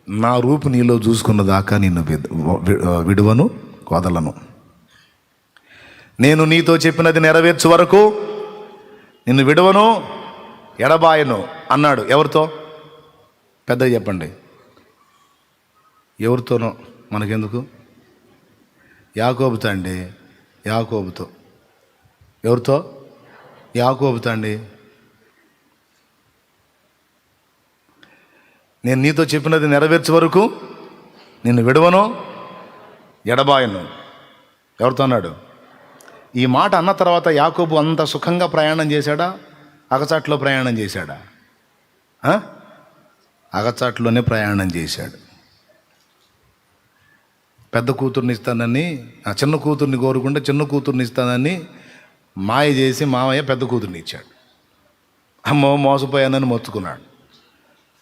నా రూపు నీలో చూసుకున్న దాకా నిన్ను విడువను, వదలను. నేను నీతో చెప్పినది నెరవేర్చు వరకు నిన్ను విడువను, ఎడబాయను అన్నాడు. ఎవరితో? పెద్దగా చెప్పండి. ఎవరితోనో మనకెందుకు? యాకోబుతో అండి. యాకోబుతో. ఎవరితో? యాకోబుతో అండి. నేను నీతో చెప్పినది నెరవేర్చే వరకు నిన్ను విడవను, ఎడబాయను. ఎవరితో అన్నాడు? ఈ మాట అన్న తర్వాత యాకోబు అంత సుఖంగా ప్రయాణం చేశాడా? అగచాట్లో ప్రయాణం చేశాడా? అగచాట్లోనే ప్రయాణం చేశాడు. పెద్ద కూతుర్ని ఇస్తానని, చిన్న కూతుర్ని కోరుకుంటే చిన్న కూతుర్ని ఇస్తానని మాయ చేసి మామయ్య పెద్ద కూతుర్ని ఇచ్చాడు. అమ్మో మోసపోయానని మొత్తుకున్నాడు.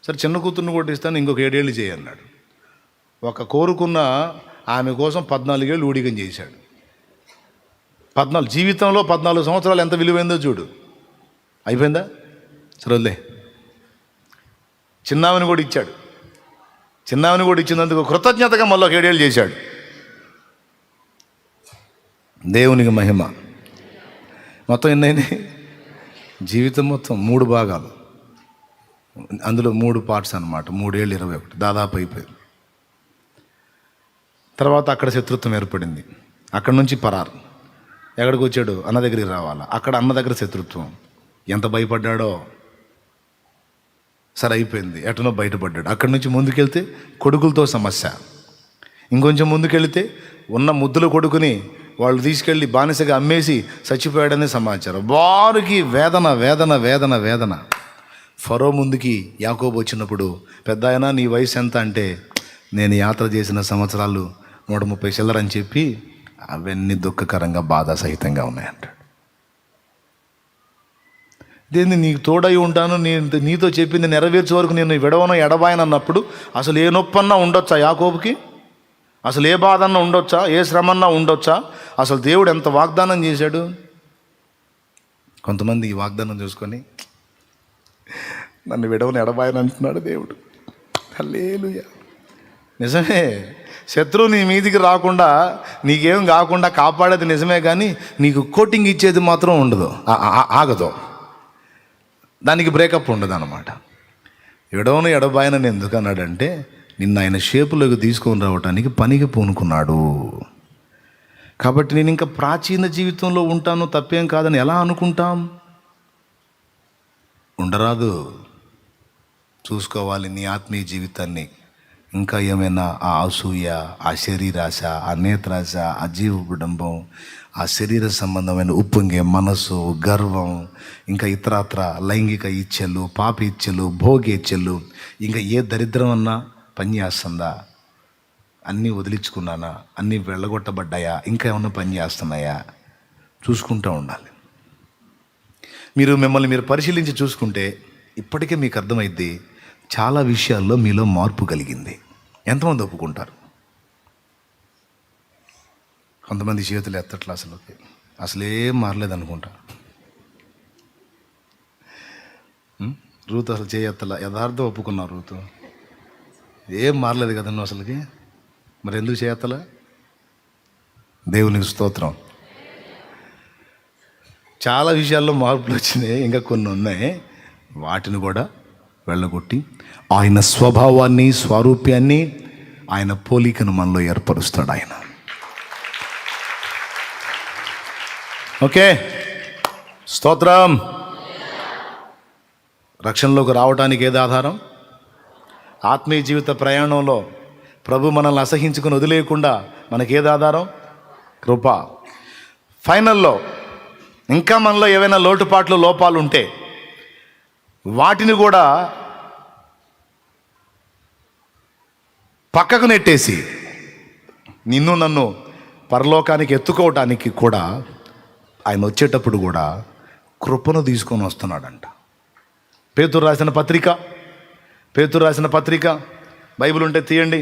సరే చిన్న కూతుర్ని కూడా ఇస్తాను, ఇంకొక 7 ఏళ్ళు చేయన్నాడు. ఒక కోరుకున్న ఆమె కోసం 14 ఏళ్ళు ఊడిగం చేశాడు. 14 జీవితంలో 14 సంవత్సరాలు ఎంత విలువైందో చూడు. అయిపోయిందా? సరేలే. చిన్నామని కూడా ఇచ్చాడు. చిన్నామని కూడా ఇచ్చినందుకు కృతజ్ఞతగా మళ్ళీ ఒక 7 ఏళ్ళు చేశాడు. దేవునికి మహిమ. మొత్తం ఎన్నైంది? జీవితం మొత్తం 3 భాగాలు, అందులో 3 పార్ట్స్ అన్నమాట. 3 ఏళ్ళు 21 దాదాపు అయిపోయింది. తర్వాత అక్కడ శత్రుత్వం ఏర్పడింది. అక్కడ నుంచి పరారు. ఎక్కడికి వచ్చాడు? అన్న దగ్గరికి రావాలా. అక్కడ అన్న దగ్గర శత్రుత్వం. ఎంత భయపడ్డాడో. సరే అయిపోయింది, ఎటనో బయటపడ్డాడు. అక్కడి నుంచి ముందుకెళ్తే కొడుకులతో సమస్య. ఇంకొంచెం ముందుకెళ్తే ఉన్న ముద్దుల కొడుకుని వాళ్ళు తీసుకెళ్ళి బానిసగా అమ్మేసి చచ్చిపోయాడనే సమాచారం. వారికి వేదన వేదన వేదన వేదన. ఫరో ముందుకి యాకోబు వచ్చినప్పుడు, పెద్ద ఆయన నీ వయసు ఎంత అంటే, నేను యాత్ర చేసిన సంవత్సరాలు 130 చిల్లరని చెప్పి, అవన్నీ దుఃఖకరంగా బాధాసహితంగా ఉన్నాయంటాడు. దేన్ని నీకు తోడై ఉంటాను, నేను నీతో చెప్పింది నెరవేర్చే వరకు నేను విడవను ఎడబాయను అన్నప్పుడు అసలు ఏ నొప్పన్నా ఉండొచ్చా యాకోబుకి? అసలు ఏ బాధ అన్నా ఉండొచ్చా? ఏ శ్రమన్నా ఉండొచ్చా? అసలు దేవుడు ఎంత వాగ్దానం చేశాడు. కొంతమంది ఈ వాగ్దానం చూసుకొని నన్ను విడవను ఎడబాయను అంటున్నాడు దేవుడు. హల్లెలూయా. నిజమే, శత్రువు నీ మీదికి రాకుండా నీకేం కాకుండా కాపాడేది నిజమే, కానీ నీకు కోటింగ్ ఇచ్చేది మాత్రం ఉండదు, ఆగదు, దానికి బ్రేకప్ ఉండదు అన్నమాట. విడవను ఎడబాయనని ఎందుకు అన్నాడంటే, నిన్ను ఆయన షేపులోకి తీసుకొని రావడానికి పనికి పూనుకున్నాడు. కాబట్టి నేను ఇంకా ప్రాచీన జీవితంలో ఉంటాను, తప్పేం కాదని ఎలా అనుకుంటాం? ఉండరాదు. చూసుకోవాలి నీ ఆత్మీయ జీవితాన్ని. ఇంకా ఏమైనా ఆ అసూయ, ఆ శరీరాశ, ఆ నేత్రాశ, ఆ జీవ కుటుంబం, ఆ శరీర సంబంధమైన ఉప్పొంగే మనసు, గర్వం, ఇంకా ఇతరత్ర లైంగిక ఇచ్ఛలు, పాప ఇచ్ఛలు, భోగి ఇచ్ఛలు, ఇంకా ఏ దరిద్రం అన్నా పని చేస్తుందా? అన్నీ వదిలించుకున్నానా? అన్నీ వెళ్ళగొట్టబడ్డాయా? ఇంకా ఏమన్నా పని చేస్తున్నాయా? చూసుకుంటూ ఉండాలి. మిమ్మల్ని మీరు పరిశీలించి చూసుకుంటే ఇప్పటికే మీకు అర్థమైద్ది, చాలా విషయాల్లో మీలో మార్పు కలిగింది. ఎంతమంది ఒప్పుకుంటారు? కొంతమంది చేతులు ఎత్తట్లా, అసలేం మారలేదు అనుకుంటా. రూతు అసలు చేయెత్తలా, యథార్థం ఒప్పుకున్నారు. రూతు ఏం మారలేదు కదా నువ్వు అసలుకి, మరి ఎందుకు చేయెత్తలా? దేవునికి స్తోత్రం. చాలా విషయాల్లో మార్పులు వచ్చినాయి, ఇంకా కొన్ని ఉన్నాయి. వాటిని కూడా వెళ్ళగొట్టి ఆయన స్వభావాన్ని, స్వరూప్యాన్ని, ఆయన పోలికను మనలో ఏర్పరుస్తాడు ఆయన. ఓకే, స్తోత్రం. రక్షణలోకి రావడానికి ఏది ఆధారం? ఆత్మీయ జీవిత ప్రయాణంలో ప్రభు మనల్ని అసహించుకుని వదిలేయకుండా మనకేది ఆధారం? కృప. ఫైనల్లో ఇంకా మనలో ఏవైనా లోటుపాట్లు, లోపాలు ఉంటే వాటిని కూడా పక్కకు నెట్టేసి నిన్ను నన్ను పరలోకానికి ఎత్తుకోవటానికి కూడా ఆయన వచ్చేటప్పుడు కూడా కృపను తీసుకొని వస్తున్నాడంట. పేతురు రాసిన పత్రిక బైబిల్ ఉంటే తీయండి.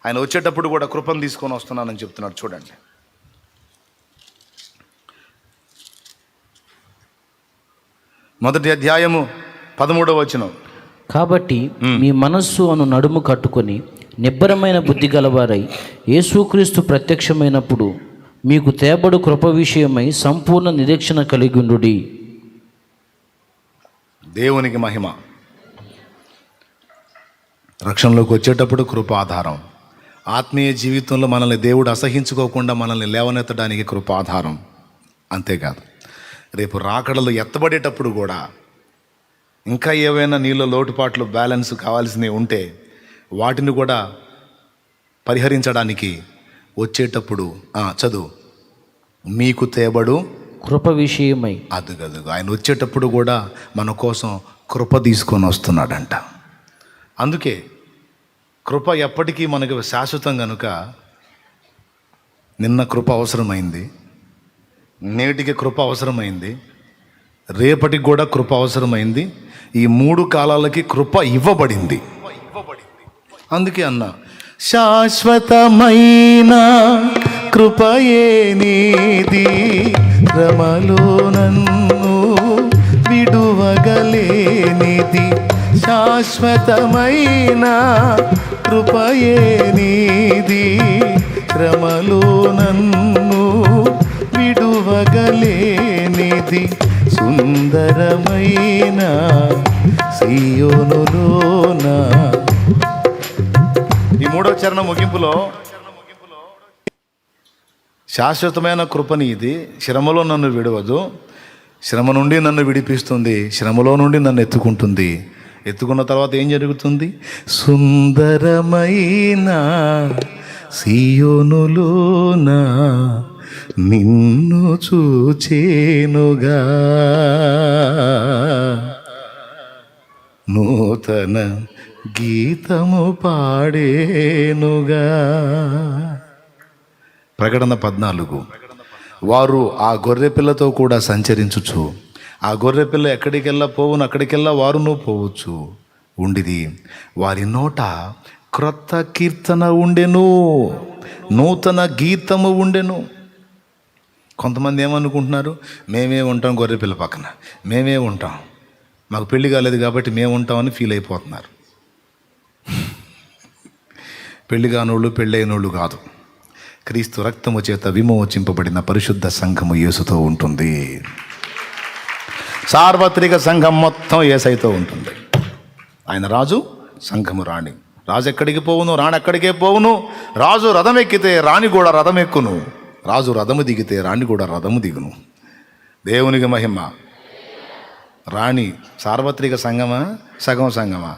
ఆయన వచ్చేటప్పుడు కూడా కృపను తీసుకొని వస్తున్నానని చెప్తున్నాడు. చూడండి, మొదటి అధ్యాయము 13వ వచనం. కాబట్టి మీ మనస్సు అను నడుము కట్టుకొని నిబ్బరమైన బుద్ధి గలవారై యేసుక్రీస్తు ప్రత్యక్షమైనప్పుడు మీకు తేబడు కృప విషయమై సంపూర్ణ నిరీక్షణ కలిగుండుడి. దేవునికి మహిమ. రక్షణలోకి వచ్చేటప్పుడు కృప ఆధారం. ఆత్మీయ జీవితంలో మనల్ని దేవుడు అసహించుకోకుండా మనల్ని లేవనెత్తడానికి కృప ఆధారం. అంతేకాదు, రేపు రాకడలు ఎత్తబడేటప్పుడు కూడా ఇంకా ఏవైనా నీళ్ళ లోటుపాట్లు, బ్యాలెన్స్ కావాల్సినవి ఉంటే వాటిని కూడా పరిహరించడానికి వచ్చేటప్పుడు చదువు, మీకు తేబడు కృప విషయమై. అదుగదుగు ఆయన వచ్చేటప్పుడు కూడా మన కోసం కృప తీసుకొని వస్తున్నాడంట. అందుకే కృప ఎప్పటికీ మనకు శాశ్వతం కనుక నిన్న కృప అవసరమైంది, నేటికి కృప అవసరమైంది, రేపటికి కూడా కృప అవసరమైంది. ఈ 3 కాలాలకి కృప ఇవ్వబడింది. అందుకే అన్న శాశ్వతమైన కృపయే నీది, రమలో నన్ను విడువగలేనిది. శాశ్వతమైన కృపయే నీది, రమలో నన్ను విడువగలేనిది. సుందరమైన సీయోనులోన. ఈ 3వ చరణం ముగింపులో శాశ్వతమైన కృపని ఇది, శ్రమలో నన్ను విడవదు, శ్రమ నుండి నన్ను విడిపిస్తుంది, శ్రమలో నుండి నన్ను ఎత్తుకుంటుంది. ఎత్తుకున్న తర్వాత ఏం జరుగుతుంది? సుందరమైన సియోనులోన నిన్ను చూచేనుగా, నూతన గీతము పాడేనుగా. ప్రకటన 14. వారు ఆ గొర్రెపిల్లతో కూడా సంచరించుచు, ఆ గొర్రెపిల్ల ఎక్కడికెళ్ళా పోవును, అక్కడికెళ్ళా వారును పోవచ్చు ఉండిది. వారి నోట క్రొత్త కీర్తన ఉండెను, నూతన గీతము ఉండెను. కొంతమంది ఏమనుకుంటున్నారు, మేమే ఉంటాం గొర్రెపిల్ల పక్కన, మేమే ఉంటాం, మాకు పెళ్లి కాలేదు కాబట్టి మేము ఉంటామని ఫీల్ అయిపోతున్నారు. పెళ్లి కానోళ్ళు పెళ్ళైనోళ్ళు కాదు. క్రీస్తు రక్తము చేత విమోచింపబడిన పరిశుద్ధ సంఘము యేసుతో ఉంటుంది. సార్వత్రిక సంఘం మొత్తం యేసయ్యతో ఉంటుంది. ఆయన రాజు, సంఘము రాణి. రాజు ఎక్కడికి పోవును, రాణి ఎక్కడికే పోవును. రాజు రథం ఎక్కితే రాణి కూడా రథం ఎక్కును, రాజు రథము దిగితే రాణి కూడా రథము దిగును. దేవునికి మహిమ. రాణి సార్వత్రిక సంఘమా, సగం సంఘమా?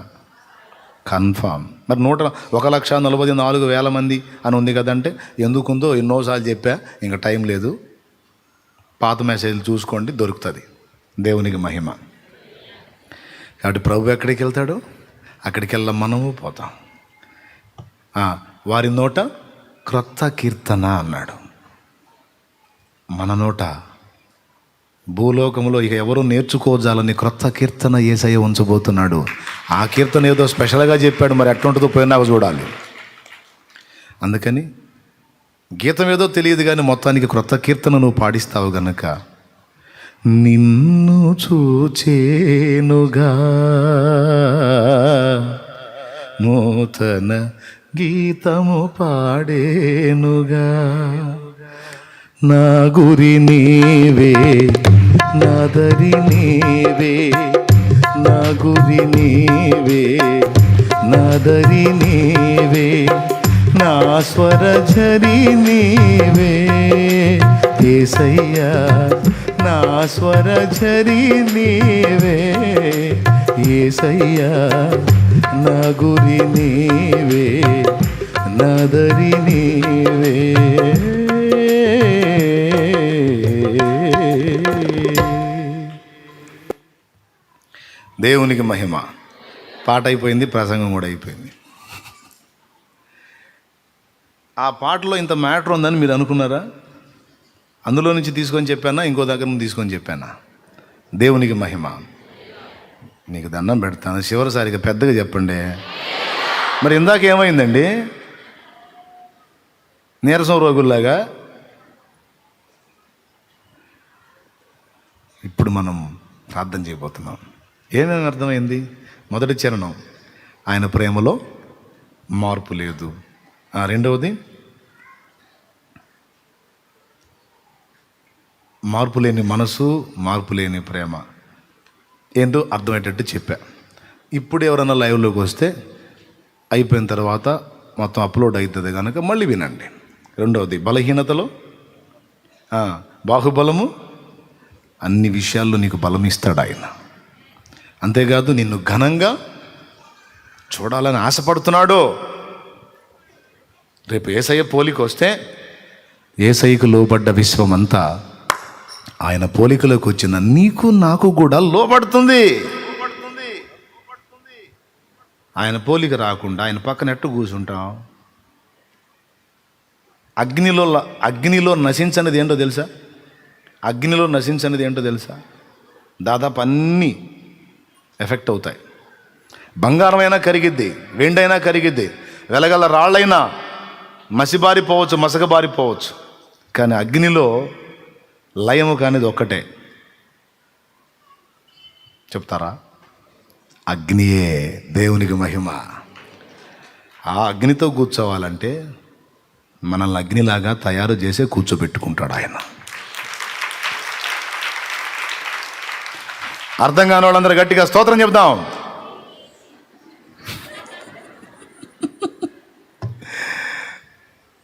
కన్ఫామ్. మరి 1,44,000 మంది అని ఉంది కదంటే ఎందుకుందో ఎన్నోసార్లు చెప్పా, ఇంకా టైం లేదు, పాత మెసేజ్లు చూసుకోండి, దొరుకుతుంది. దేవునికి మహిమ. కాబట్టి ప్రభు ఎక్కడికి వెళ్తాడు, అక్కడికి వెళ్ళాం, మనము పోతాం. వారి నోట క్రొత్త కీర్తన అన్నాడు. మన నోట భూలోకంలో ఇక ఎవరు నేర్చుకోజాలని క్రొత్త కీర్తన యేసయ్య ఉంచబోతున్నాడు. ఆ కీర్తన ఏదో స్పెషల్గా చెప్పాడు, మరి ఎట్లుంటుందో పోయినాక చూడాలి. అందుకని గీతం ఏదో తెలియదు కానీ మొత్తానికి క్రొత్త కీర్తన నువ్వు పాడిస్తావు గనక, నిన్ను చూచేనుగా, నూతన గీతము పాడేనుగా. నా గురి నీవే, నా దరి నీవే, నా గురి నీవే, నా దరి నీవే, నా స్వరఝరి నీవే యేసయ్యా, నా స్వరఝరి నీవే యేసయ్యా, నా గురి నీవే, నా దరి నీవే. దేవునికి మహిమ. పాట అయిపోయింది, ప్రసంగం కూడా అయిపోయింది. ఆ పాటలో ఇంత మ్యాటర్ ఉందని మీరు అనుకున్నారా? అందులో నుంచి తీసుకొని చెప్పానా, ఇంకో దగ్గర నుంచి తీసుకొని చెప్పానా? దేవునికి మహిమ. నీకు దండం పెడతాను, చివరిసారిగా పెద్దగా చెప్పండి. మరి ఇందాక ఏమైందండి? నీరసం రోగుల్లాగా. ఇప్పుడు మనం ప్రార్థన చేయబోతున్నాం. ఏమేమి అర్థమైంది? మొదటి చరణం, ఆయన ప్రేమలో మార్పు లేదు. రెండవది, మార్పు లేని మనసు, మార్పు లేని ప్రేమ. ఏంటో అర్థమయ్యేటట్టు చెప్పా. ఇప్పుడు ఎవరైనా లైవ్లోకి వస్తే అయిపోయిన తర్వాత మొత్తం అప్లోడ్ అవుతుంది కనుక మళ్ళీ వినండి. రెండవది, బలహీనతలో బాహుబలము. అన్ని విషయాల్లో నీకు బలం ఇస్తాడు ఆయన. అంతేకాదు నిన్ను ఘనంగా చూడాలని ఆశపడుతున్నాడు. రేపు యేసయ్య పోలిక వస్తే యేసయ్యకు లోబడ్డ విశ్వం అంతా ఆయన పోలికలోకి వచ్చిన నీకు నాకు కూడా లోబడుతుంది. ఆయన పోలిక రాకుండా ఆయన పక్కన ఎట్టు కూర్చుంటాం? అగ్నిలో నశించనిది ఏంటో తెలుసా? అగ్నిలో నశించనిది ఏంటో తెలుసా? దాదాపు అన్నీ ఎఫెక్ట్ అవుతాయి. బంగారమైనా కరిగిద్ది, వెండైనా కరిగిద్ది, వెలగల రాళ్ళైనా మసిబారిపోవచ్చు, మసకబారిపోవచ్చు. కానీ అగ్నిలో లయము కానిది ఒక్కటే. చెప్తారా? అగ్నియే. దేవునికి మహిమ. ఆ అగ్నితో కూర్చోవాలంటే మనల్ని అగ్నిలాగా తయారు చేసే కూర్చోబెట్టుకుంటాడు ఆయన. అర్థం కాని వాళ్ళందరూ గట్టిగా స్తోత్రం చెప్దాం.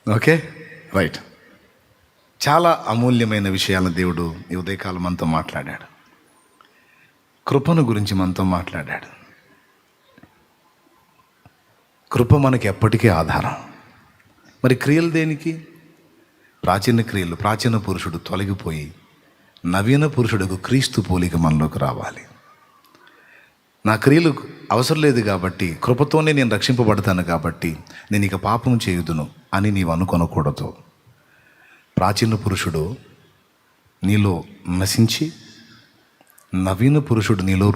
Okay, right. చాలా అమూల్యమైన విషయాలను దేవుడు ఈ ఉదయకాలం మనతో మాట్లాడాడు. కృపను గురించి మనతో మాట్లాడాడు. కృప మనకి ఎప్పటికీ ఆధారం. మరి క్రియలు దేనికి? ప్రాచీన క్రియలు, ప్రాచీన పురుషుడు తొలగిపోయి నవీన పురుషుడుకు క్రీస్తు పోలిక మనలోకి రావాలి. నా క్రియలు అవసరం లేదు కాబట్టి, కృపతోనే నేను రక్షింపబడతాను కాబట్టి నేను ఇక పాపం చేయుదును అని నీవు అనుకొనకూడదు. ప్రాచీన పురుషుడు నీలో నశించి నవీన పురుషుడు నీలో